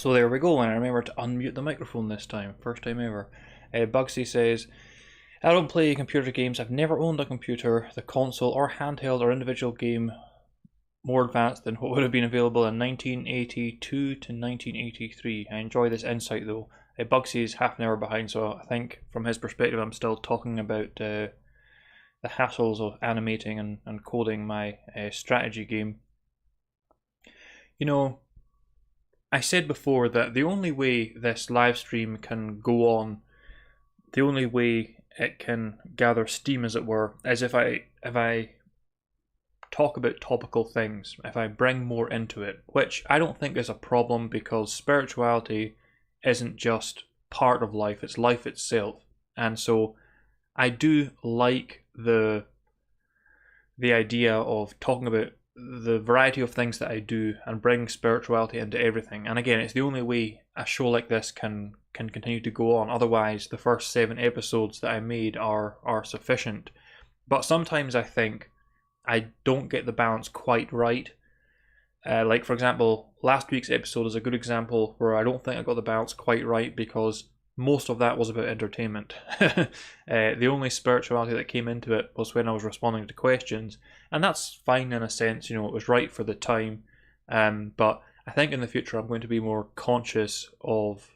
So there we go, and I remember to unmute the microphone this time, first time ever. Bugsy says, I don't play computer games. I've never owned a computer, the console or handheld or individual game more advanced than what would have been available in 1982 to 1983. I enjoy this insight though. Bugsy is half an hour behind, so I think from his perspective I'm still talking about the hassles of animating and coding my strategy game. You know, I said before that the only way this live stream can go on, the only way it can gather steam, as it were, is if I talk about topical things, if I bring more into it, which I don't think is a problem, because spirituality isn't just part of life, it's life itself. And so I do like the idea of talking about the variety of things that I do and bring spirituality into everything. And again, it's the only way a show like this can continue to go on. Otherwise, the first 7 episodes that I made are sufficient. But sometimes I think I don't get the balance quite right. Like, for example, last week's episode is a good example where I don't think I got the balance quite right, because most of that was about entertainment. The only spirituality that came into it was when I was responding to questions, and that's fine in a sense, it was right for the time. But I think in the future I'm going to be more conscious of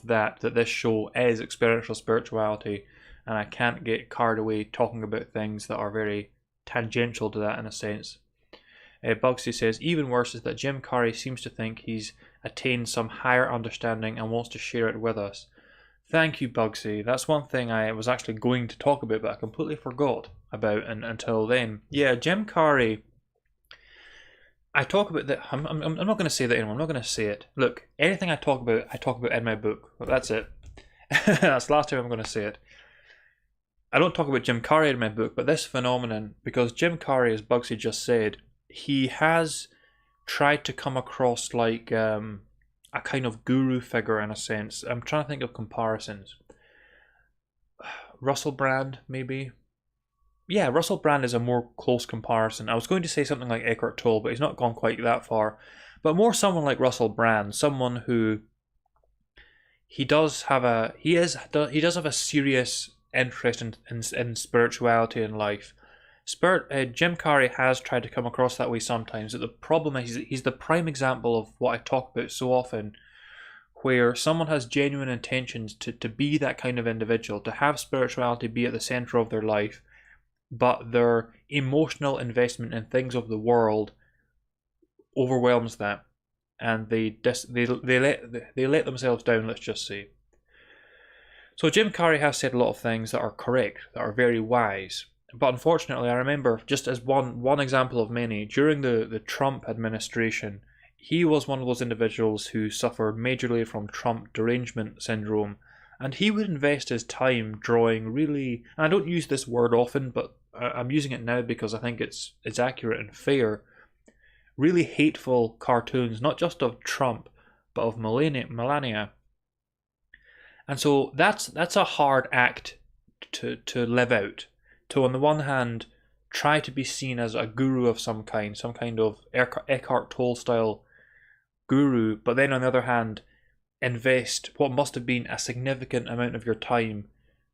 that this show is experiential spirituality, and I can't get carried away talking about things that are very tangential to that in a sense. Bugsy says, even worse is that Jim Carrey seems to think he's attained some higher understanding and wants to share it with us. Thank you, Bugsy. That's one thing I was actually going to talk about, but I completely forgot about until then. Yeah, Jim Carrey. I talk about that. I'm not going to say that anymore. I'm not going to say it. Look, anything I talk about in my book. Well, that's it. That's the last time I'm going to say it. I don't talk about Jim Carrey in my book, but this phenomenon, because Jim Carrey, as Bugsy just said, he has tried to come across like a kind of guru figure in a sense. I'm trying to think of comparisons. Russell Brand, maybe? Yeah, Russell Brand is a more close comparison. I was going to say something like Eckhart Tolle, but he's not gone quite that far. But more someone like Russell Brand, someone who he does have a serious interest in spirituality in life. Jim Carrey has tried to come across that way sometimes. But the problem is he's the prime example of what I talk about so often, where someone has genuine intentions to be that kind of individual, to have spirituality be at the center of their life, but their emotional investment in things of the world overwhelms that, and they let themselves down, let's just say. So Jim Carrey has said a lot of things that are correct, that are very wise. But unfortunately, I remember, just as one example of many, during the Trump administration, he was one of those individuals who suffered majorly from Trump derangement syndrome, and he would invest his time drawing really, and I don't use this word often, but I'm using it now because I think it's accurate and fair, really hateful cartoons, not just of Trump, but of Melania. And so that's a hard act to live out. To, on the one hand, try to be seen as a guru of some kind of Eckhart Tolle style guru, but then on the other hand, invest what must have been a significant amount of your time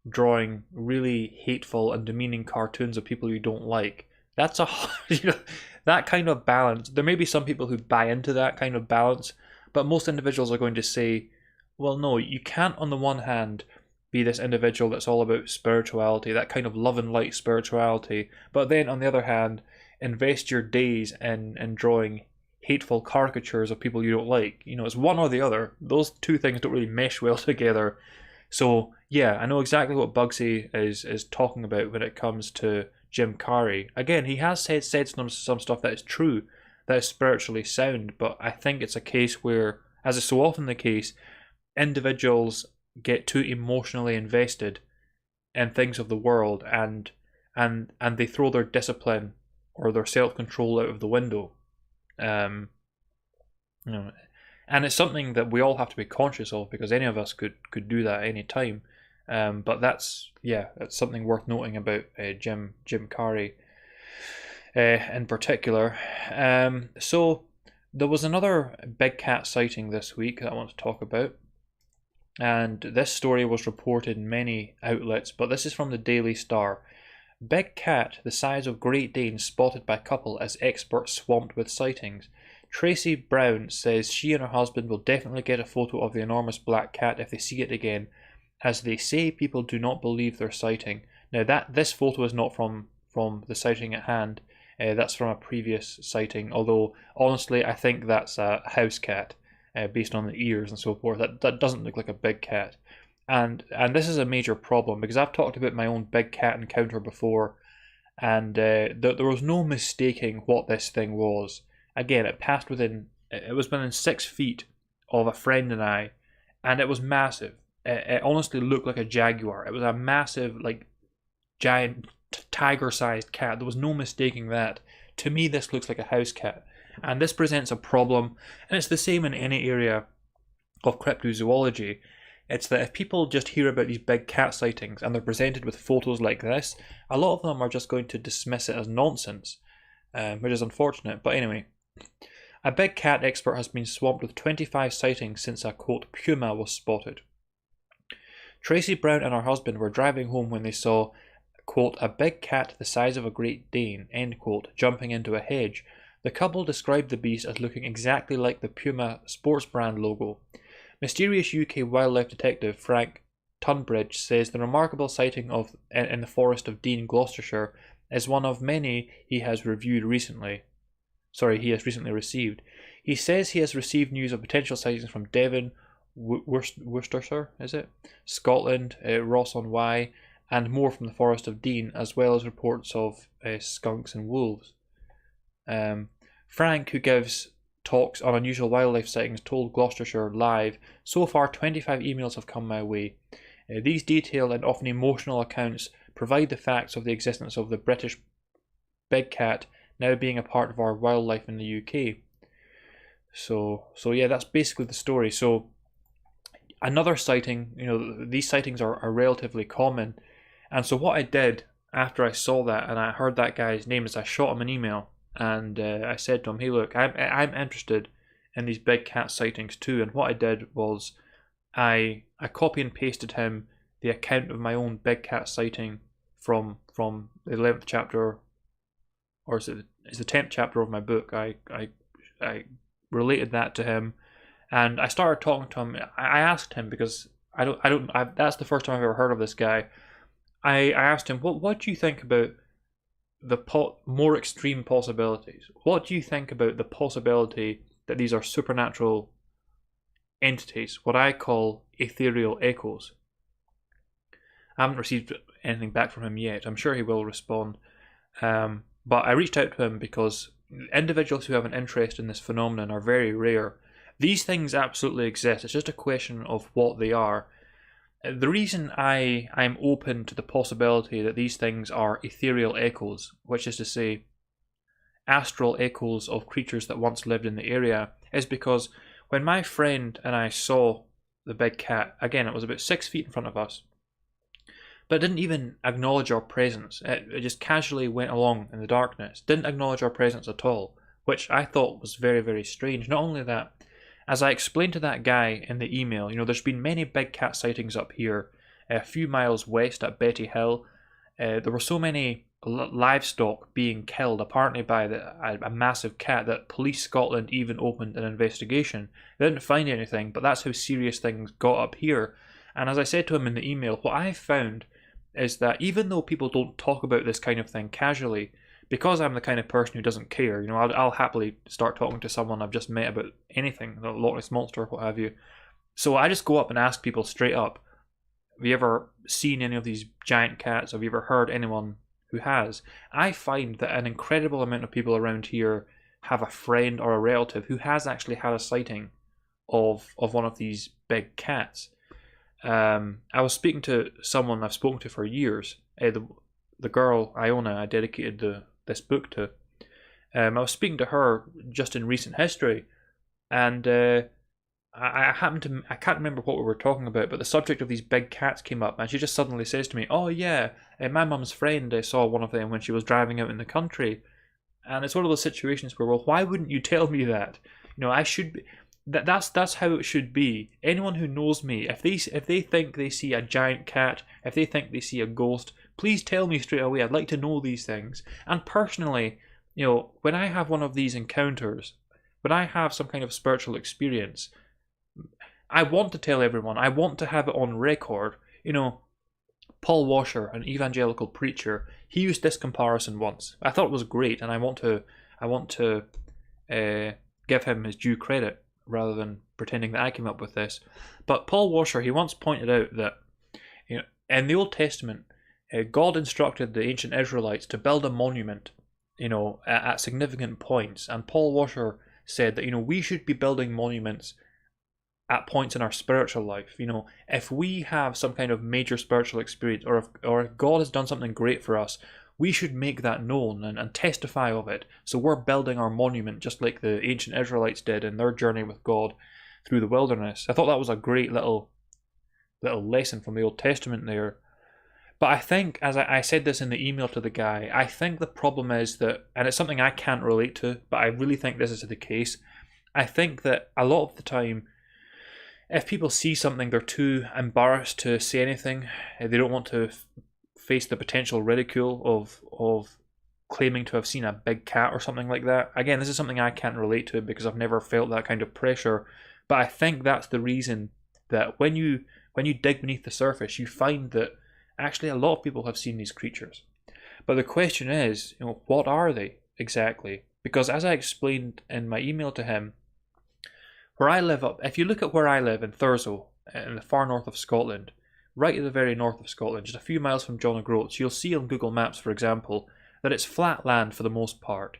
drawing really hateful and demeaning cartoons of people you don't like. That's that kind of balance. There may be some people who buy into that kind of balance, but most individuals are going to say, well, no, you can't on the one hand be this individual that's all about spirituality, that kind of love and light spirituality, but then on the other hand, invest your days in drawing hateful caricatures of people you don't like. It's one or the other. Those two things don't really mesh well together. So yeah, I know exactly what Bugsy is talking about when it comes to Jim Carrey. Again, he has said some stuff that is true, that is spiritually sound, but I think it's a case where, as is so often the case, individuals get too emotionally invested in things of the world, and they throw their discipline or their self-control out of the window. And it's something that we all have to be conscious of, because any of us could do that at any time. But that's something worth noting about Jim Carrey in particular. So there was another big cat sighting this week that I want to talk about. And this story was reported in many outlets, but this is from the Daily Star. Big cat the size of Great Dane spotted by couple as experts swamped with sightings. Tracy Brown says she and her husband will definitely get a photo of the enormous black cat if they see it again, as they say people do not believe their sighting. Now this photo is not from the sighting at hand. That's from a previous sighting, although honestly I think that's a house cat based on the ears and so forth. That doesn't look like a big cat. And this is a major problem because I've talked about my own big cat encounter before, and there was no mistaking what this thing was. Again, it was within 6 feet of a friend and I, and it was massive. It honestly looked like a jaguar. It was a massive, like, giant tiger-sized cat. There was no mistaking that. To me, this looks like a house cat, and this presents a problem. And it's the same in any area of cryptozoology. It's that if people just hear about these big cat sightings and they're presented with photos like this, a lot of them are just going to dismiss it as nonsense, which is unfortunate. But anyway, a big cat expert has been swamped with 25 sightings since a, quote, puma was spotted. Tracy Brown and her husband were driving home when they saw, quote, a big cat the size of a Great Dane, end quote, jumping into a hedge. The couple described the beast as looking exactly like the Puma sports brand logo. Mysterious UK wildlife detective Frank Tunbridge says the remarkable sighting in the forest of Dean, Gloucestershire, is one of many he has recently received. He says he has received news of potential sightings from Devon, Worcestershire, Scotland, Ross-on-Wye, and more from the forest of Dean, as well as reports of skunks and wolves. Frank, who gives talks on unusual wildlife sightings, told Gloucestershire Live, so far 25 emails have come my way. These detailed and often emotional accounts provide the facts of the existence of the British big cat now being a part of our wildlife in the UK. So yeah, that's basically the story. So another sighting, these sightings are relatively common. And so what I did after I saw that and I heard that guy's name is I shot him an email. And I said to him, hey, look, I'm interested in these big cat sightings too. And what I did was I copy and pasted him the account of my own big cat sighting from the 11th chapter, or it's the 10th chapter of my book. I related that to him, and I started talking to him. I asked him, because that's the first time I've ever heard of this guy. I asked him, what do you think about the more extreme possibilities? What do you think about the possibility that these are supernatural entities, what I call ethereal echoes? I haven't received anything back from him yet. I'm sure he will respond. But I reached out to him because individuals who have an interest in this phenomenon are very rare. These things absolutely exist. It's just a question of what they are. The reason I'm open to the possibility that these things are ethereal echoes, which is to say astral echoes of creatures that once lived in the area, is because when my friend and I saw the big cat, again, it was about 6 feet in front of us, but it didn't even acknowledge our presence. It just casually went along in the darkness, didn't acknowledge our presence at all, which I thought was very, very strange. Not only that, as I explained to that guy in the email, there's been many big cat sightings up here, a few miles west at Betty Hill. There were so many livestock being killed, apparently by a massive cat, that Police Scotland even opened an investigation. They didn't find anything, but that's how serious things got up here. And as I said to him in the email, what I found is that even though people don't talk about this kind of thing casually, because I'm the kind of person who doesn't care, I'll happily start talking to someone I've just met about anything, the Loch Ness Monster, what have you. So I just go up and ask people straight up, have you ever seen any of these giant cats? Have you ever heard anyone who has? I find that an incredible amount of people around here have a friend or a relative who has actually had a sighting of one of these big cats. I was speaking to someone I've spoken to for years, the girl Iona I dedicated this book to. I was speaking to her just in recent history, and I can't remember what we were talking about, but the subject of these big cats came up, and she just suddenly says to me, oh yeah, my mum's friend saw one of them when she was driving out in the country. And it's one of those situations where, well, why wouldn't you tell me that? I should be. That's how it should be. Anyone who knows me, if they think they see a giant cat, if they think they see a ghost, please tell me straight away. I'd like to know these things. And personally, when I have one of these encounters, when I have some kind of spiritual experience, I want to tell everyone. I want to have it on record. Paul Washer, an evangelical preacher, he used this comparison once. I thought it was great, and I want to give him his due credit, rather than pretending that I came up with this. But Paul Washer, he once pointed out that in the Old Testament, God instructed the ancient Israelites to build a monument, at significant points. And Paul Washer said that, we should be building monuments at points in our spiritual life. If we have some kind of major spiritual experience, or if God has done something great for us, we should make that known and testify of it. So we're building our monument just like the ancient Israelites did in their journey with God through the wilderness. I thought that was a great little lesson from the Old Testament there. But I think, as I said this in the email to the guy, I think the problem is that, and it's something I can't relate to, but I really think this is the case, I think that a lot of the time, if people see something, they're too embarrassed to say anything. They don't want to face the potential ridicule of claiming to have seen a big cat or something like that. Again, this is something I can't relate to because I've never felt that kind of pressure. But I think that's the reason that when you dig beneath the surface, you find that actually a lot of people have seen these creatures. But the question is, what are they exactly? Because as I explained in my email to him, where I live if you look at where I live in Thurso, in the far north of Scotland, right at the very north of Scotland, just a few miles from John O'Groats, you'll see on Google Maps, for example, that it's flat land for the most part.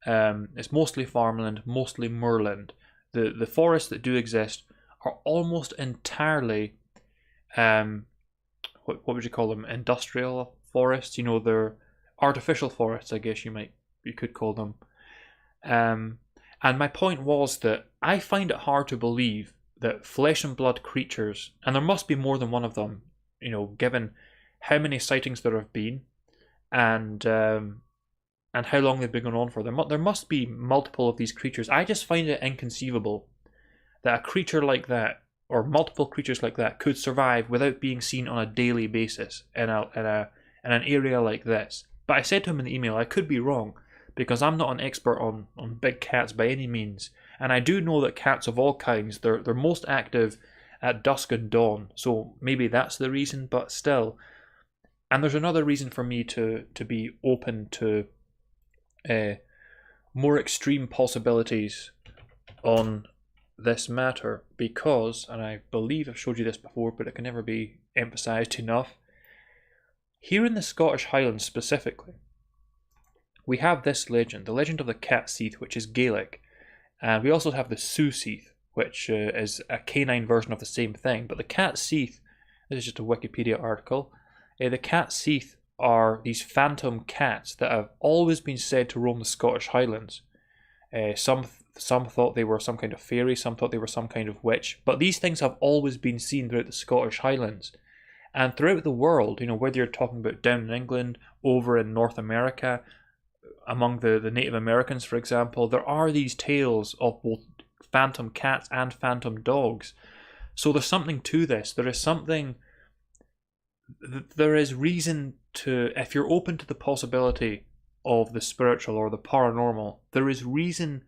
It's mostly farmland, mostly moorland. The forests that do exist are almost entirely, what would you call them? Industrial forests. They're artificial forests, I guess you could call them. And my point was that I find it hard to believe that flesh and blood creatures, and there must be more than one of them, given how many sightings there have been, and how long they've been going on for. There must be multiple of these creatures. I just find it inconceivable that a creature like that, or multiple creatures like that, could survive without being seen on a daily basis in an area like this. But I said to him in the email, I could be wrong, because I'm not an expert on big cats by any means. And I do know that cats of all kinds, they're most active at dusk and dawn. So maybe that's the reason, but still. And there's another reason for me to be open to more extreme possibilities on this matter, because, and I believe I've showed you this before, but it can never be emphasised enough, here in the Scottish Highlands specifically, we have this legend, the legend of the cat Seath, which is Gaelic, and we also have the Sioux Seath, which is a canine version of the same thing. But the cat Seath, this is just a Wikipedia article, the cat Seath are these phantom cats that have always been said to roam the Scottish Highlands. Some thought they were some kind of fairy, some thought they were some kind of witch, but these things have always been seen throughout the Scottish Highlands. And throughout the world, whether you're talking about down in England, over in North America, among the Native Americans, for example, there are these tales of both phantom cats and phantom dogs. So there's something to this. There is reason to, if you're open to the possibility of the spiritual or the paranormal, there is reason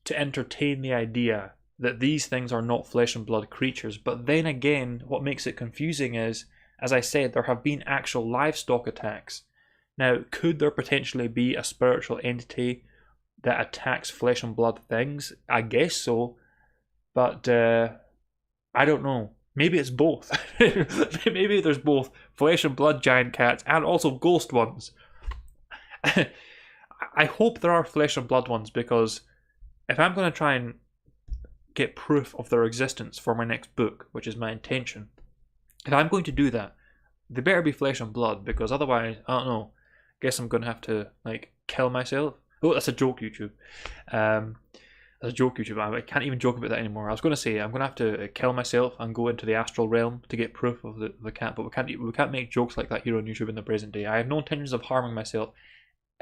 to entertain the idea that these things are not flesh and blood creatures. But then again, what makes it confusing is, as I said, there have been actual livestock attacks. Now, could there potentially be a spiritual entity that attacks flesh and blood things? I guess so, but I don't know. Maybe it's both. Maybe there's both flesh and blood giant cats and also ghost ones. I hope there are flesh and blood ones, because if I'm going to try and get proof of their existence for my next book, which is my intention, if I'm going to do that, they better be flesh and blood, because otherwise, I don't know, guess I'm going to have to, kill myself. Oh, that's a joke, YouTube. That's a joke, YouTube. I can't even joke about that anymore. I was going to say, I'm going to have to kill myself and go into the astral realm to get proof of the cat, but we can't make jokes like that here on YouTube in the present day. I have no intentions of harming myself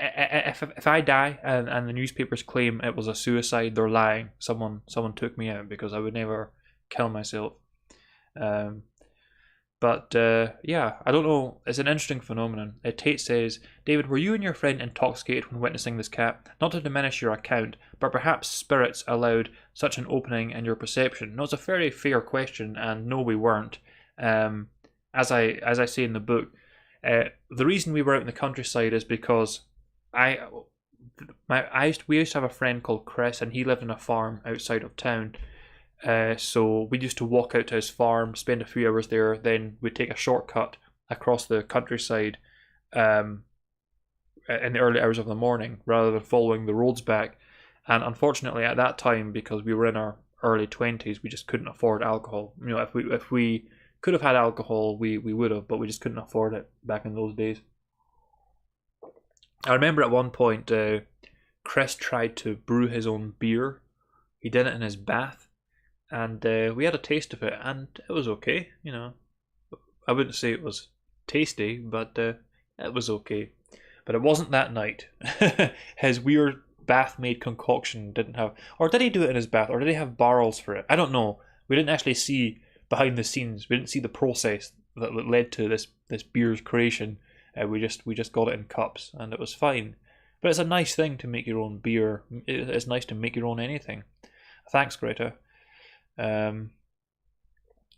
if I die and the newspapers claim it was a suicide, they're lying. Someone took me out, because I would never kill myself. But yeah, I don't know. It's an interesting phenomenon. Tate says, David, were you and your friend intoxicated when witnessing this cat? Not to diminish your account, but perhaps spirits allowed such an opening in your perception. No, it's a very fair question, and no, we weren't. As I say in the book, the reason we were out in the countryside is because we used to have a friend called Chris, and he lived on a farm outside of town. So we used to walk out to his farm, spend a few hours there, then we'd take a shortcut across the countryside in the early hours of the morning, rather than following the roads back. And unfortunately, at that time, because we were in our early 20s, we just couldn't afford alcohol. You know, if we could have had alcohol, we would have, but we just couldn't afford it back in those days. I remember at one point, Chris tried to brew his own beer. He did it in his bath, and we had a taste of it, and it was okay. You know, I wouldn't say it was tasty, but it was okay. But it wasn't that night. His weird bath-made concoction didn't have, or did he do it in his bath, or did he have barrels for it? I don't know. We didn't actually see behind the scenes. We didn't see the process that led to this beer's creation. We just got it in cups, and it was fine. But it's a nice thing to make your own beer. It's nice to make your own anything. Thanks, Greta.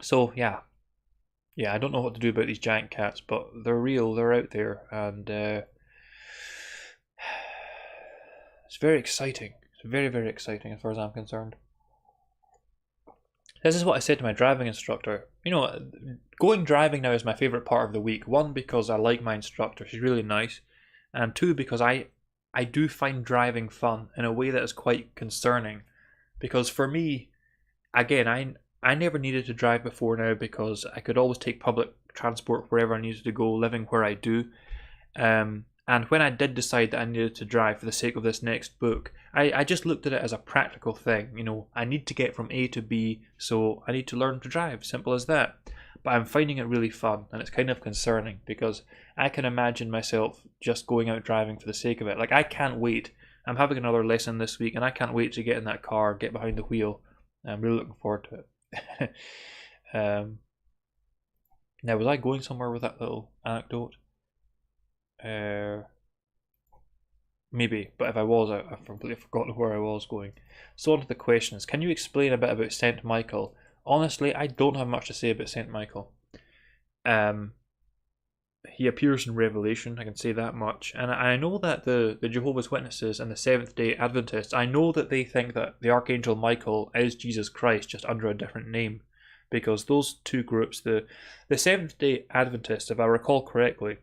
So yeah, I don't know what to do about these giant cats, but they're real. They're out there, and it's very exciting. It's very, very exciting as far as I'm concerned. This is what I said to my driving instructor. You know, going driving now is my favourite part of the week. One, because I like my instructor. She's really nice. And two, because I do find driving fun in a way that is quite concerning. Because for me, again, I never needed to drive before now, because I could always take public transport wherever I needed to go, living where I do. And when I did decide that I needed to drive for the sake of this next book, I just looked at it as a practical thing. You know, I need to get from A to B, so I need to learn to drive. Simple as that. But I'm finding it really fun, and it's kind of concerning, because I can imagine myself just going out driving for the sake of it. Like, I can't wait. I'm having another lesson this week, and I can't wait to get in that car, get behind the wheel. I'm really looking forward to it. Now, was I going somewhere with that little anecdote? Maybe, but if I was, I've completely forgotten where I was going. So on to the questions. Can you explain a bit about Saint Michael? Honestly, I don't have much to say about Saint Michael. He appears in Revelation, I can say that much. And I know that the Jehovah's Witnesses and the Seventh-day Adventists, I know that they think that the Archangel Michael is Jesus Christ, just under a different name. Because those two groups, the Seventh-day Adventists, if I recall correctly,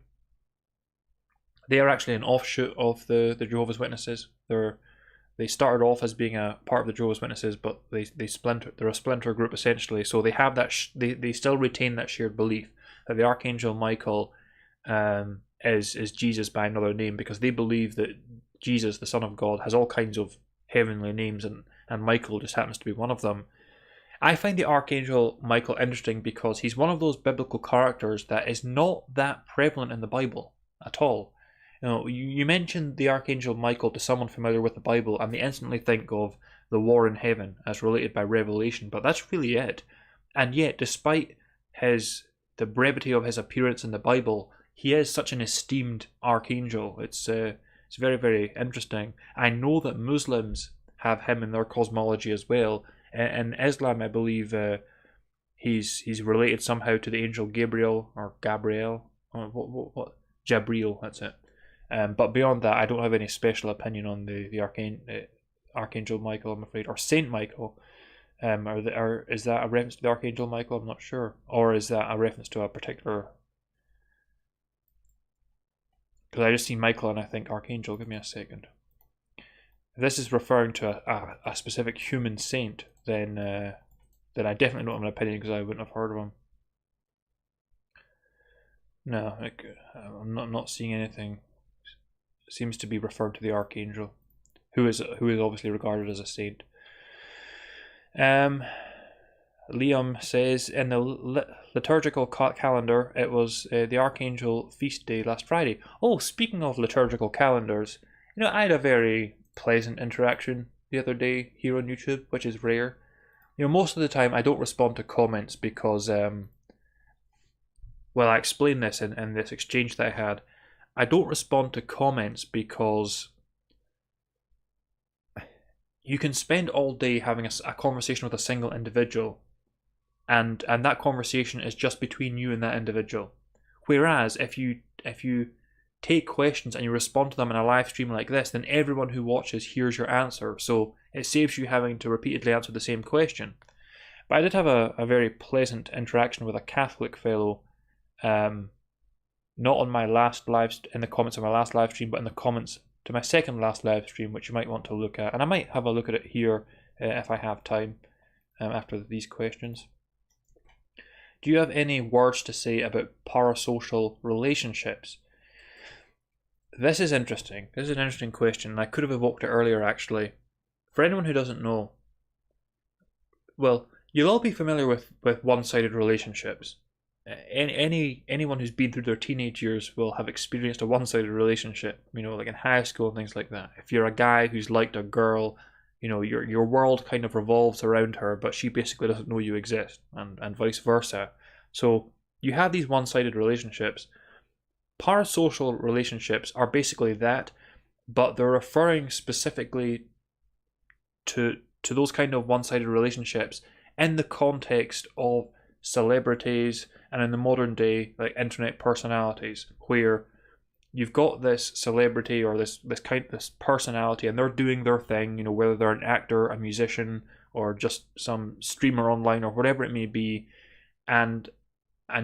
they are actually an offshoot of the Jehovah's Witnesses. They started off as being a part of the Jehovah's Witnesses, but they splintered. They're a splinter group essentially. So they have that. They still retain that shared belief that the Archangel Michael is Jesus by another name, because they believe that Jesus, the Son of God, has all kinds of heavenly names, and Michael just happens to be one of them. I find the Archangel Michael interesting because he's one of those biblical characters that is not that prevalent in the Bible at all. You know, you mention the Archangel Michael to someone familiar with the Bible, and they instantly think of the war in heaven as related by Revelation, but that's really it. And yet, despite the brevity of his appearance in the Bible, he is such an esteemed archangel. It's very, very interesting. I know that Muslims have him in their cosmology as well. In Islam, I believe he's related somehow to the angel Gabriel or Gabriel. What? Jabril, that's it. But beyond that, I don't have any special opinion on the Archangel Michael, I'm afraid, or Saint Michael. Or is that a reference to the Archangel Michael? I'm not sure. Or is that a reference to a particular? Because I just see Michael and I think Archangel. Give me a second. If this is referring to a specific human saint, then I definitely don't have an opinion, because I wouldn't have heard of him. No, I'm not seeing anything. It seems to be referred to the Archangel, who is obviously regarded as a saint. Liam says, in the liturgical calendar, it was the Archangel feast day last Friday. Oh, speaking of liturgical calendars, I had a very pleasant interaction the other day here on YouTube, which is rare. Most of the time I don't respond to comments because, I explained this in this exchange that I had. I don't respond to comments because you can spend all day having a conversation with a single individual, and that conversation is just between you and that individual. Whereas if you take questions and you respond to them in a live stream like this, then everyone who watches hears your answer, so it saves you having to repeatedly answer the same question. But I did have a very pleasant interaction with a Catholic fellow, not on my last in the comments of my last live stream, but in the comments to my second last live stream, which you might want to look at, and I might have a look at it here if I have time after these questions. Do you have any words to say about parasocial relationships? This is interesting. This is an interesting question, and I could have evoked it earlier, actually. For anyone who doesn't know, well, you'll all be familiar with one-sided relationships. Anyone who's been through their teenage years will have experienced a one-sided relationship, like in high school and things like that. If you're a guy who's liked a girl, your world kind of revolves around her, but she basically doesn't know you exist, and vice versa. So you have these one-sided relationships. Parasocial relationships are basically that, but they're referring specifically to those kind of one-sided relationships in the context of celebrities and in the modern day, like internet personalities, where you've got this celebrity or this personality, and they're doing their thing, whether they're an actor, a musician, or just some streamer online or whatever it may be, and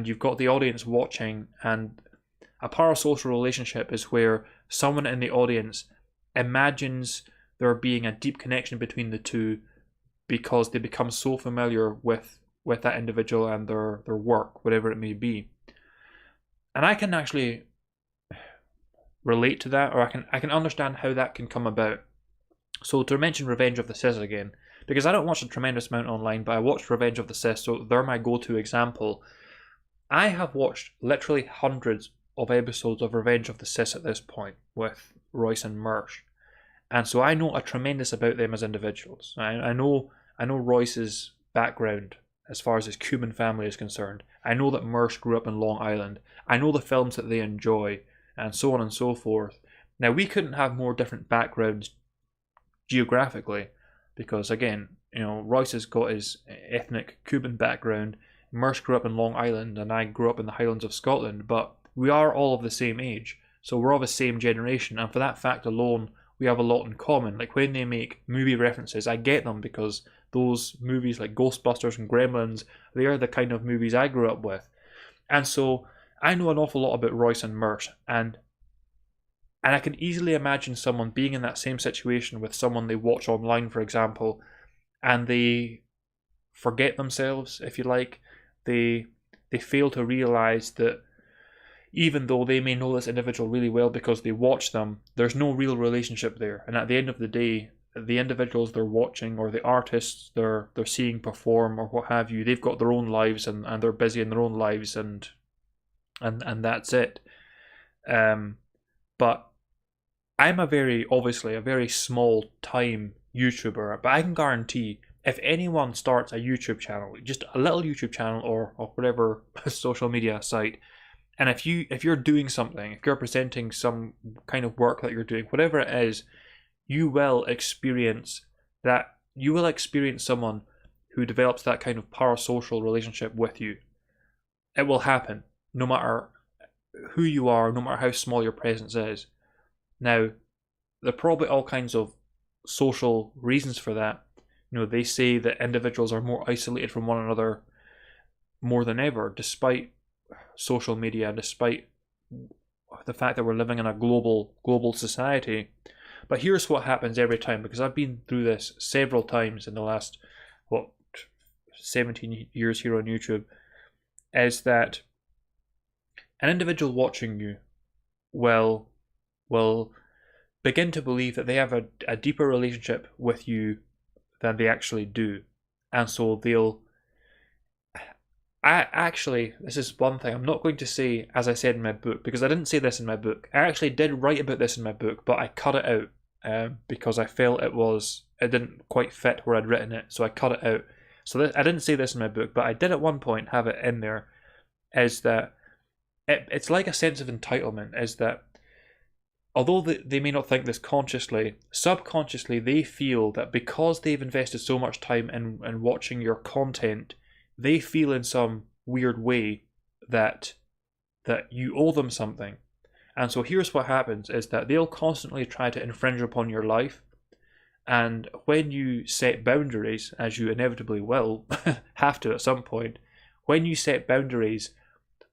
you've got the audience watching. And a parasocial relationship is where someone in the audience imagines there being a deep connection between the two because they become so familiar with that individual and their work, whatever it may be. And I can actually relate to that, or I can understand how that can come about. So to mention Revenge of the Sith again, because I don't watch a tremendous amount online, but I watched Revenge of the Sith, so they're my go-to example. I have watched literally hundreds of episodes of Revenge of the Sith at this point with Royce and Mersh, and so I know a tremendous about them as individuals. I know Royce's background as far as his Cuban family is concerned. I know that Mersh grew up in Long Island. I know the films that they enjoy, and so on and so forth. Now, we couldn't have more different backgrounds geographically, because again, Royce has got his ethnic Cuban background. Mersh grew up in Long Island, and I grew up in the Highlands of Scotland, but we are all of the same age, so we're of the same generation, and for that fact alone, we have a lot in common. Like when they make movie references, I get them because those movies like Ghostbusters and Gremlins, they are the kind of movies I grew up with. And so I know an awful lot about Royce and Mersh, and I can easily imagine someone being in that same situation with someone they watch online, for example, and they forget themselves, if you like. They fail to realize that even though they may know this individual really well because they watch them, there's no real relationship there. And at the end of the day, the individuals they're watching, or the artists they're seeing perform, or what have you, they've got their own lives, and they're busy in their own lives, and that's it. But I'm obviously a very small time YouTuber, but I can guarantee if anyone starts a YouTube channel, just a little YouTube channel or whatever social media site, and if you're doing something, if you're presenting some kind of work that you're doing, whatever it is, you will experience that. You will experience someone who develops that kind of parasocial relationship with you. It will happen, no matter who you are, no matter how small your presence is. Now, there are probably all kinds of social reasons for that. They say that individuals are more isolated from one another more than ever, despite social media, despite the fact that we're living in a global society. But here's what happens every time, because I've been through this several times in the last 17 years here on YouTube, is that an individual watching you will begin to believe that they have a deeper relationship with you than they actually do, and so they'll this is one thing I'm not going to say, as I said in my book, because I didn't say this in my book. I actually did write about this in my book, but I cut it out because I felt it didn't quite fit where I'd written it, so I cut it out. So I didn't say this in my book, but I did at one point have it in there, is that it's like a sense of entitlement, is that although they may not think this consciously, subconsciously they feel that because they've invested so much time in watching your content, they feel in some weird way that you owe them something. And so here's what happens, is that they'll constantly try to infringe upon your life. And when you set boundaries, as you inevitably will have to at some point, when you set boundaries,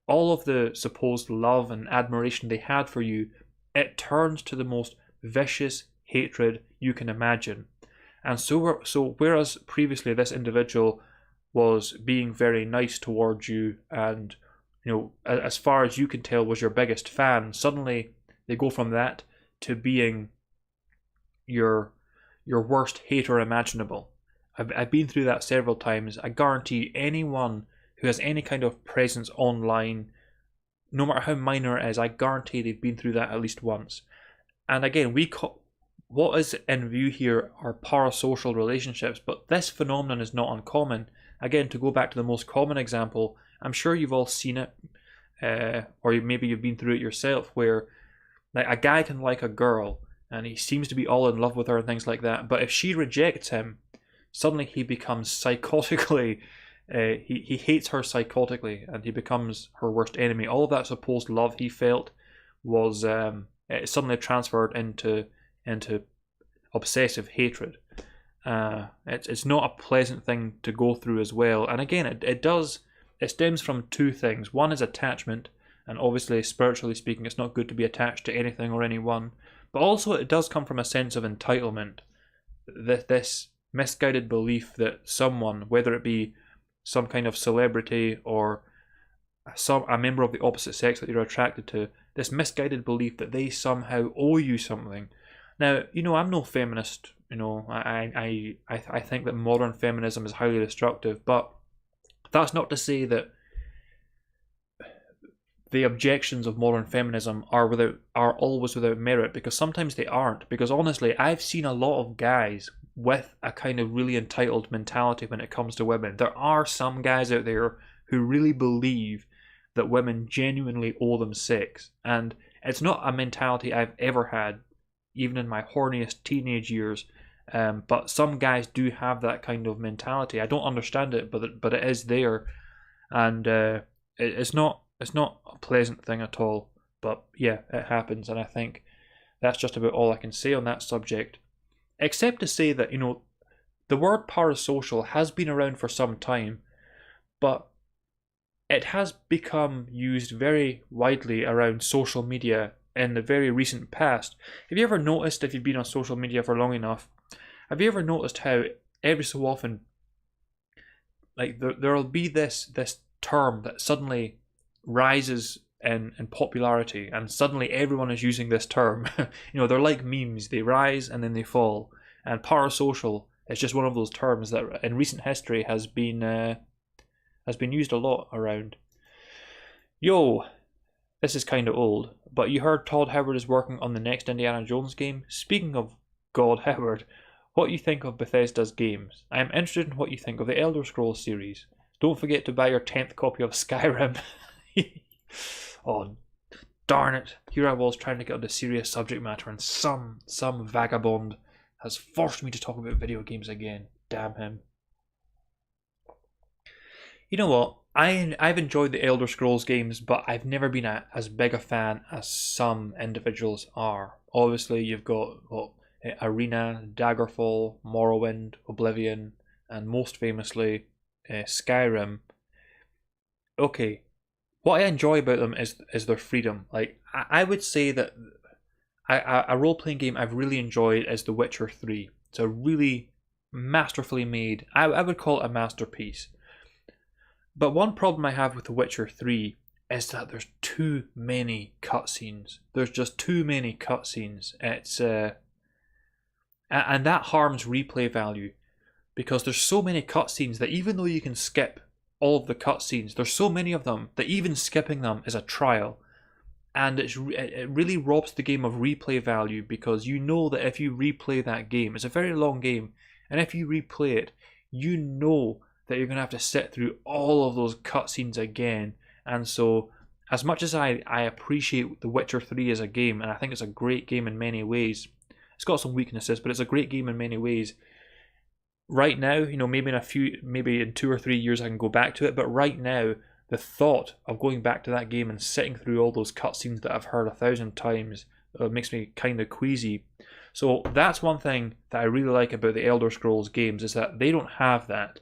all of the supposed love and admiration they had for you, it turns to the most vicious hatred you can imagine. And so whereas previously this individual was being very nice towards you and, as far as you can tell, was your biggest fan, suddenly they go from that to being your worst hater imaginable. I've been through that several times. I guarantee anyone who has any kind of presence online, no matter how minor it is, I guarantee they've been through that at least once. And again, what is in view here are parasocial relationships, but this phenomenon is not uncommon. Again, to go back to the most common example, I'm sure you've all seen it, or maybe you've been through it yourself, where like a guy can like a girl, and he seems to be all in love with her and things like that, but if she rejects him, suddenly he becomes psychotically, he hates her psychotically, and he becomes her worst enemy. All of that supposed love he felt was suddenly transferred into obsessive hatred. It's not a pleasant thing to go through as well. And again, it stems from two things. One is attachment, and obviously spiritually speaking, it's not good to be attached to anything or anyone. But also it does come from a sense of entitlement. This misguided belief that someone, whether it be some kind of celebrity or a member of the opposite sex that you're attracted to, this misguided belief that they somehow owe you something. Now, I'm no feminist. I think that modern feminism is highly destructive, but that's not to say that the objections of modern feminism are always without merit, because sometimes they aren't. Because honestly, I've seen a lot of guys with a kind of really entitled mentality when it comes to women. There are some guys out there who really believe that women genuinely owe them sex, and it's not a mentality I've ever had, even in my horniest teenage years. But some guys do have that kind of mentality. I don't understand it, but it is there, and it's not a pleasant thing at all. But yeah, it happens, and I think that's just about all I can say on that subject. Except to say that, the word parasocial has been around for some time, but it has become used very widely around social media in the very recent past. Have you ever noticed, if you've been on social media for long enough, have you ever noticed how every so often, like there'll be this term that suddenly rises in popularity, and suddenly everyone is using this term. They're like memes. They rise and then they fall. And parasocial is just one of those terms that in recent history has been used a lot around. Yo, this is kind of old, but you heard Todd Howard is working on the next Indiana Jones game. Speaking of God Howard, what you think of Bethesda's games? I am interested in what you think of the Elder Scrolls series. Don't forget to buy your 10th copy of Skyrim. Oh, darn it. Here I was trying to get on the serious subject matter, and some vagabond has forced me to talk about video games again. Damn him. You know what? I've enjoyed the Elder Scrolls games, but I've never been as big a fan as some individuals are. Obviously, you've got Arena, Daggerfall, Morrowind, Oblivion, and most famously, Skyrim. Okay, what I enjoy about them is their freedom. Like, I would say that a role-playing game I've really enjoyed is The Witcher 3. It's a really masterfully made, I would call it a masterpiece. But one problem I have with The Witcher 3 is that there's too many cutscenes. There's just too many cutscenes. It's and that harms replay value, because there's so many cutscenes that even though you can skip all of the cutscenes. There's so many of them that even skipping them is a trial. And it really robs the game of replay value, because you know that if you replay that game, it's a very long game, and if you replay it, you know that you're going to have to sit through all of those cutscenes again. And so, as much as I appreciate The Witcher 3 as a game, and I think it's a great game in many ways, it's got some weaknesses, but it's a great game in many ways. Right now, maybe in 2 or 3 years I can go back to it, but right now, the thought of going back to that game and sitting through all those cutscenes that I've heard 1,000 times makes me kind of queasy. So that's one thing that I really like about the Elder Scrolls games, is that they don't have that.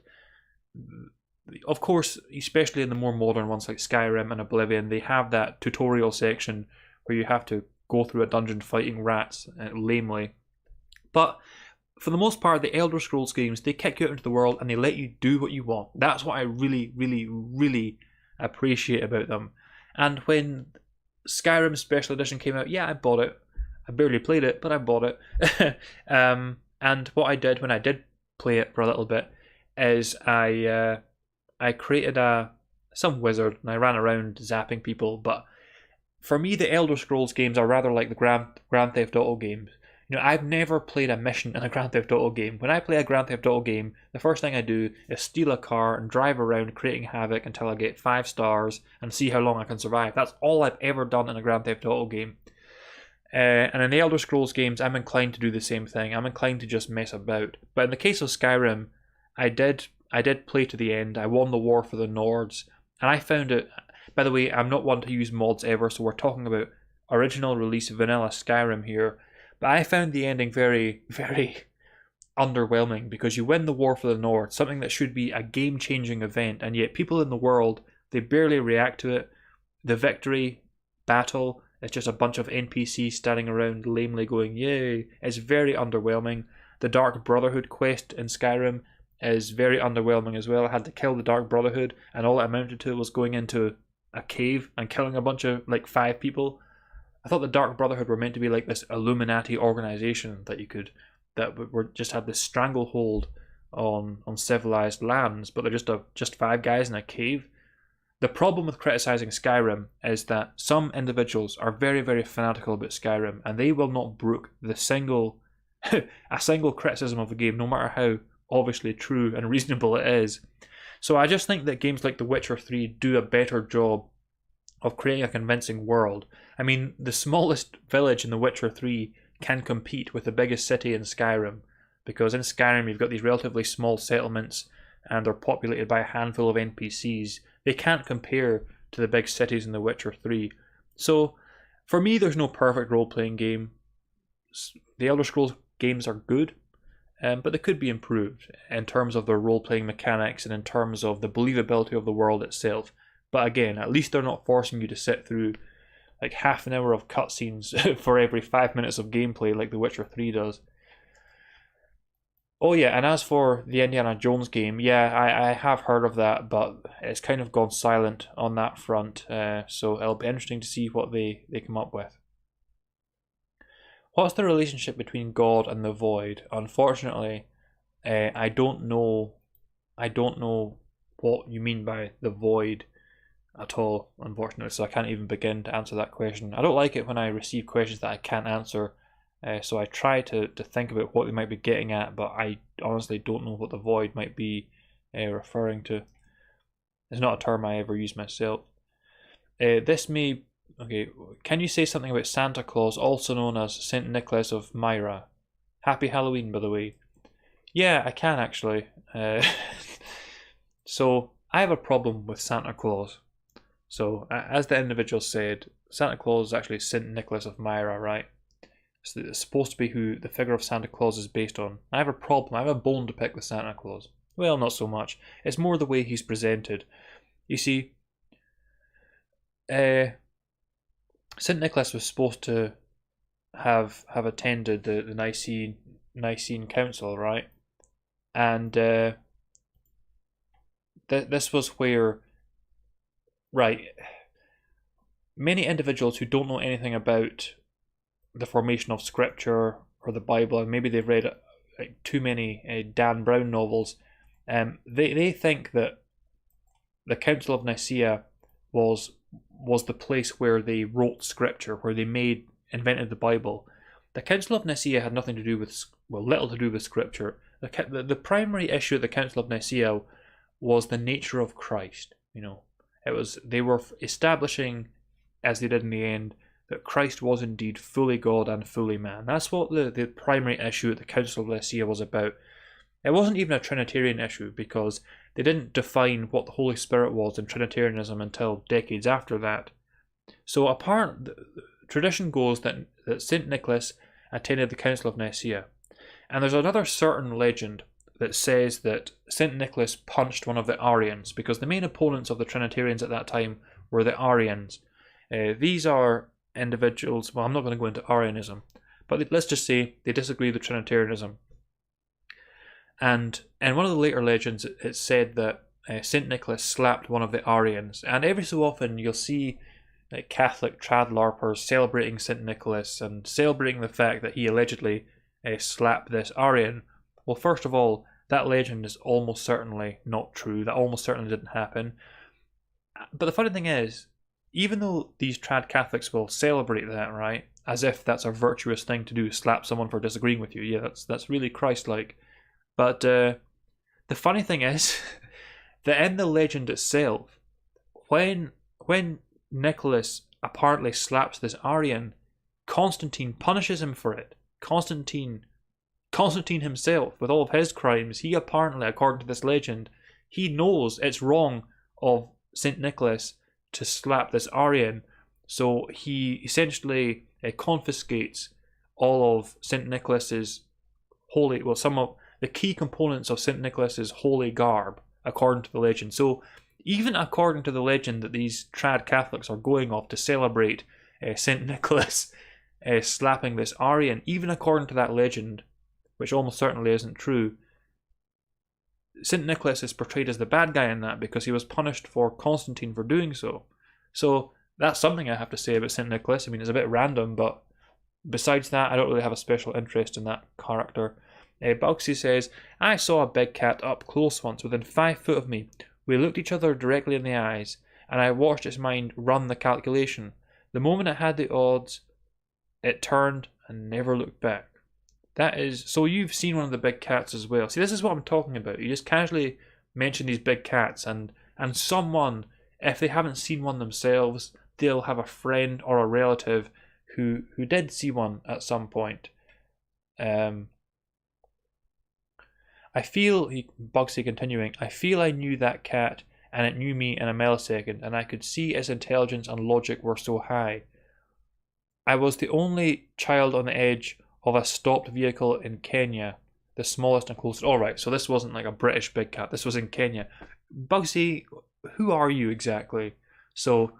Of course, especially in the more modern ones like Skyrim and Oblivion, they have that tutorial section where you have to go through a dungeon fighting rats lamely. But for the most part, the Elder Scrolls games, they kick you out into the world and they let you do what you want. That's what I really, really, really appreciate about them. And when Skyrim Special Edition came out, yeah, I bought it. I barely played it, but I bought it. And what I did when I did play it for a little bit is I created some wizard and I ran around zapping people. But for me, the Elder Scrolls games are rather like the Grand Theft Auto games. I've never played a mission in a Grand Theft Auto game. When I play a Grand Theft Auto game, the first thing I do is steal a car and drive around creating havoc until I get 5 stars and see how long I can survive. That's all I've ever done in a Grand Theft Auto game. And in the Elder Scrolls games, I'm inclined to do the same thing. I'm inclined to just mess about. But in the case of Skyrim, I did play to the end. I won the war for the Nords. And I found it... By the way, I'm not one to use mods ever, so we're talking about original release vanilla Skyrim here. But I found the ending very, very underwhelming, because you win the war for the North, something that should be a game-changing event, and yet people in the world, they barely react to it. The victory battle is just a bunch of NPCs standing around lamely going, yay. It's very underwhelming. The Dark Brotherhood quest in Skyrim is very underwhelming as well. I had to kill the Dark Brotherhood, and all it amounted to was going into a cave and killing a bunch of, 5 people. I thought the Dark Brotherhood were meant to be like this Illuminati organization that just had this stranglehold on civilized lands, but they're just 5 guys in a cave. The problem with criticizing Skyrim is that some individuals are very, very fanatical about Skyrim, and they will not brook a single criticism of a game, no matter how obviously true and reasonable it is. So I just think that games like The Witcher 3 do a better job of creating a convincing world. I mean, the smallest village in The Witcher 3 can compete with the biggest city in Skyrim, because in Skyrim you've got these relatively small settlements and they're populated by a handful of NPCs. They can't compare to the big cities in The Witcher 3. So, for me, there's no perfect role-playing game. The Elder Scrolls games are good, but they could be improved in terms of their role-playing mechanics and in terms of the believability of the world itself. But again, at least they're not forcing you to sit through half an hour of cutscenes for every 5 minutes of gameplay like The Witcher 3 does. Oh yeah, and as for the Indiana Jones game, yeah, I have heard of that, but it's kind of gone silent on that front, so it'll be interesting to see what they come up with. What's the relationship between God and the Void? Unfortunately, I don't know what you mean by the Void at all, unfortunately, so I can't even begin to answer that question. I don't like it when I receive questions that I can't answer, so I try to think about what they might be getting at, but I honestly don't know what the Void might be referring to. It's not a term I ever use myself. Okay, can you say something about Santa Claus, also known as Saint Nicholas of Myra? Happy Halloween, by the way. Yeah, I can actually. So, I have a problem with Santa Claus. So, as the individual said, Santa Claus is actually Saint Nicholas of Myra, right? So it's supposed to be who the figure of Santa Claus is based on. I have a problem. I have a bone to pick with Santa Claus. Well, not so much. It's more the way he's presented. You see, Saint Nicholas was supposed to have attended the Nicene Council, right? And this was where, right, many individuals who don't know anything about the formation of scripture or the Bible, and maybe they've read too many Dan Brown novels, they think that the Council of Nicaea was the place where they wrote scripture, where they invented the Bible. The Council of Nicaea had nothing to do with, little to do with scripture. The primary issue at the Council of Nicaea was the nature of Christ. They were establishing, as they did in the end, that Christ was indeed fully God and fully man. That's what the primary issue at the Council of Nicaea was about. It wasn't even a Trinitarian issue, because they didn't define what the Holy Spirit was in Trinitarianism until decades after that. So tradition goes that St. Nicholas attended the Council of Nicaea. And there's another certain legend that says that St. Nicholas punched one of the Arians, because the main opponents of the Trinitarians at that time were the Arians. These are individuals, I'm not going to go into Arianism, but let's just say they disagree with Trinitarianism. And in one of the later legends, it's said that St. Nicholas slapped one of the Arians. And every so often you'll see Catholic trad larpers celebrating St. Nicholas and celebrating the fact that he allegedly slapped this Arian. Well, first of all, that legend is almost certainly not true. That almost certainly didn't happen. But the funny thing is, even though these trad Catholics will celebrate that, right, as if that's a virtuous thing to do, slap someone for disagreeing with you, yeah, that's really Christ-like. But the funny thing is that in the legend itself, when Nicholas apparently slaps this Arian, Constantine punishes him for it. Constantine himself, with all of his crimes, he apparently, according to this legend, he knows it's wrong of St. Nicholas to slap this Arian, so he essentially confiscates all of St. Nicholas's some of the key components of St. Nicholas's holy garb, according to the legend. So even according to the legend that these trad Catholics are going off to celebrate St. Nicholas slapping this Arian, even according to that legend, which almost certainly isn't true, St. Nicholas is portrayed as the bad guy in that because he was punished for Constantine for doing so. So that's something I have to say about St. Nicholas. I mean, it's a bit random, but besides that, I don't really have a special interest in that character. Bugsy says, I saw a big cat up close once, within 5 foot of me. We looked each other directly in the eyes, and I watched its mind run the calculation. The moment it had the odds, it turned and never looked back. That is, so you've seen one of the big cats as well. See, this is what I'm talking about. You just casually mention these big cats, and someone, if they haven't seen one themselves, they'll have a friend or a relative who did see one at some point. I feel, Bugsy continuing, I feel I knew that cat and it knew me in a millisecond, and I could see its intelligence and logic were so high. I was the only child on the edge of a stopped vehicle in Kenya, the smallest and closest. Alright, so this wasn't like a British big cat, this was in Kenya. Bugsy, who are you exactly? So,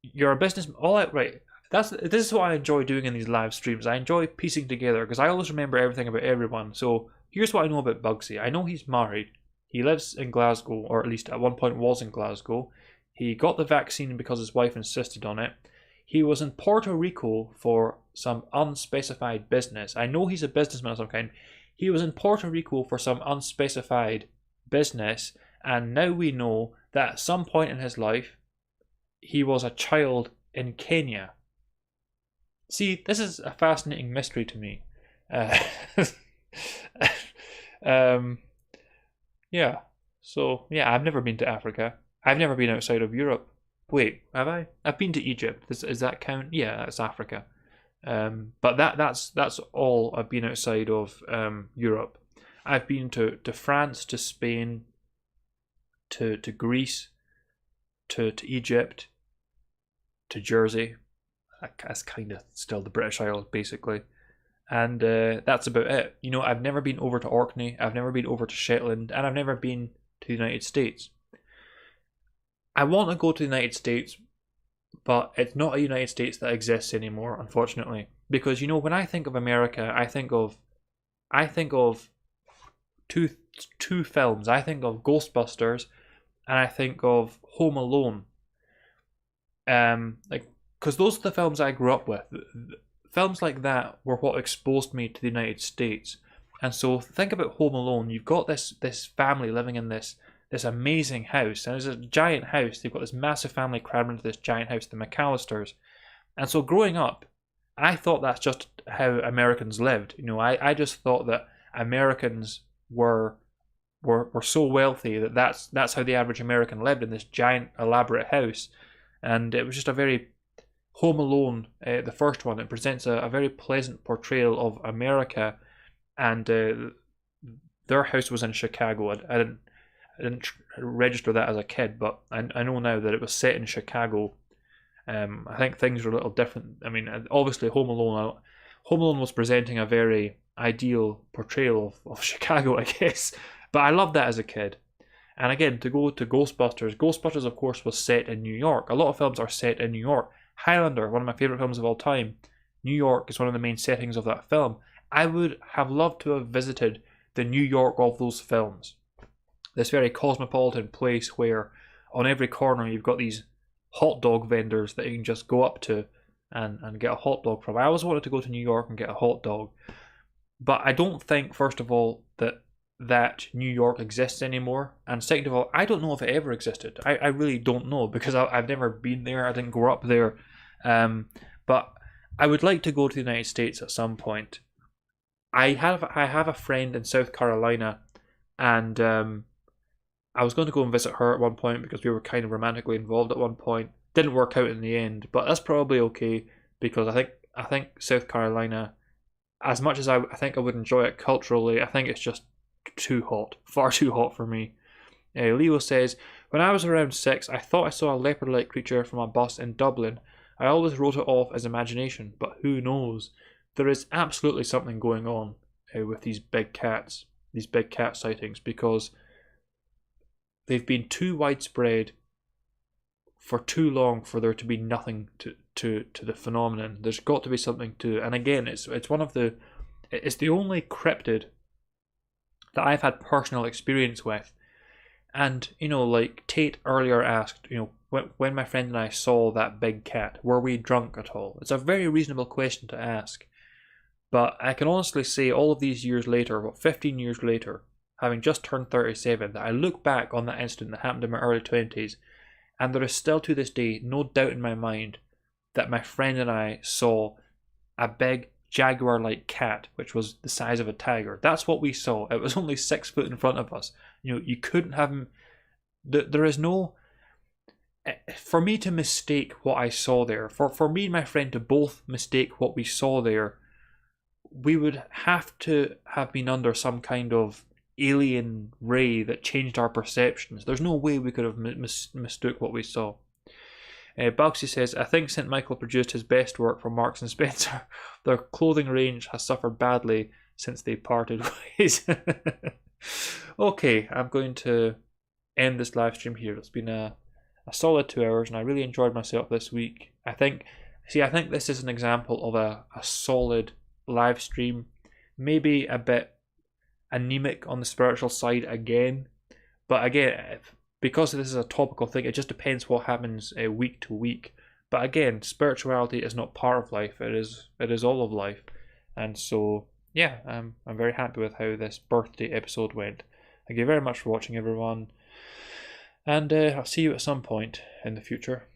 you're a business, right, this is what I enjoy doing in these live streams. I enjoy piecing together, because I always remember everything about everyone. So, here's what I know about Bugsy. I know he's married. He lives in Glasgow, or at least at one point was in Glasgow. He got the vaccine because his wife insisted on it. He was in Puerto Rico for some unspecified business. I know he's a businessman of some kind. He was in Puerto Rico for some unspecified business, and now we know that at some point in his life, he was a child in Kenya. See, this is a fascinating mystery to me. Yeah. So, yeah, I've never been to Africa. I've never been outside of Europe. Wait, have I? I've been to Egypt. Does that count? Yeah, that's Africa. But that's all I've been outside of Europe. I've been to France, to Spain, to Greece, to Egypt, to Jersey. That's kind of still the British Isles, basically. And that's about it. You know, I've never been over to Orkney, I've never been over to Shetland, and I've never been to the United States. I want to go to the United States, but it's not a United States that exists anymore, unfortunately. Because, you know, when I think of America, I think of two films. I think of Ghostbusters, and I think of Home Alone. Because those are the films I grew up with. Films like that were what exposed me to the United States. And so think about Home Alone. You've got this family living in this this amazing house, and it's a giant house. They've got this massive family crammed into this giant house, the McAllisters. And so growing up, I thought that's just how Americans lived. I just thought that Americans were so wealthy that that's how the average American lived, in this giant elaborate house. And it was just a very Home Alone, the first one. It presents a very pleasant portrayal of America, and their house was in Chicago. I didn't register that as a kid, but I know now that it was set in Chicago. I think things were a little different. I mean, obviously Home Alone was presenting a very ideal portrayal of Chicago, I guess. But I loved that as a kid. And again, to go to Ghostbusters, of course, was set in New York. A lot of films are set in New York. Highlander, one of my favourite films of all time, New York is one of the main settings of that film. I would have loved to have visited the New York of those films. This very cosmopolitan place where on every corner you've got these hot dog vendors that you can just go up to and get a hot dog from. I always wanted to go to New York and get a hot dog. But I don't think, first of all, that New York exists anymore. And second of all, I don't know if it ever existed. I really don't know, because I've never been there. I didn't grow up there. But I would like to go to the United States at some point. I have a friend in South Carolina, and I was going to go and visit her at one point because we were kind of romantically involved at one point. Didn't work out in the end, but that's probably okay, because I think South Carolina, as much as I think I would enjoy it culturally, I think it's just too hot, far too hot for me. Leo says, when I was around 6, I thought I saw a leopard-like creature from a bus in Dublin. I always wrote it off as imagination, but who knows? There is absolutely something going on with these big cat sightings, because they've been too widespread for too long for there to be nothing to the phenomenon. There's got to be something to, and again, it's the only cryptid that I've had personal experience with. And like Tate earlier asked, when my friend and I saw that big cat, were we drunk at all? It's a very reasonable question to ask. But I can honestly say, all of these years later, 15 years later, having just turned 37, that I look back on that incident that happened in my early 20s, and there is still to this day no doubt in my mind that my friend and I saw a big jaguar-like cat, which was the size of a tiger. That's what we saw. It was only 6 foot in front of us. You couldn't have him. There is no. For me to mistake what I saw there, for me and my friend to both mistake what we saw there, we would have to have been under some kind of alien ray that changed our perceptions. There's no way we could have mistook what we saw. Bugsy says, I think St. Michael produced his best work for Marks and Spencer. Their clothing range has suffered badly since they parted ways. Okay, I'm going to end this live stream here. It's been a solid 2 hours, and I really enjoyed myself this week. I think this is an example of a solid live stream. Maybe a bit anemic on the spiritual side again, but again, because this is a topical thing, it just depends what happens week to week. But again, spirituality is not part of life, it is all of life. And so yeah, I'm very happy with how this birthday episode went. Thank you very much for watching, everyone, and I'll see you at some point in the future.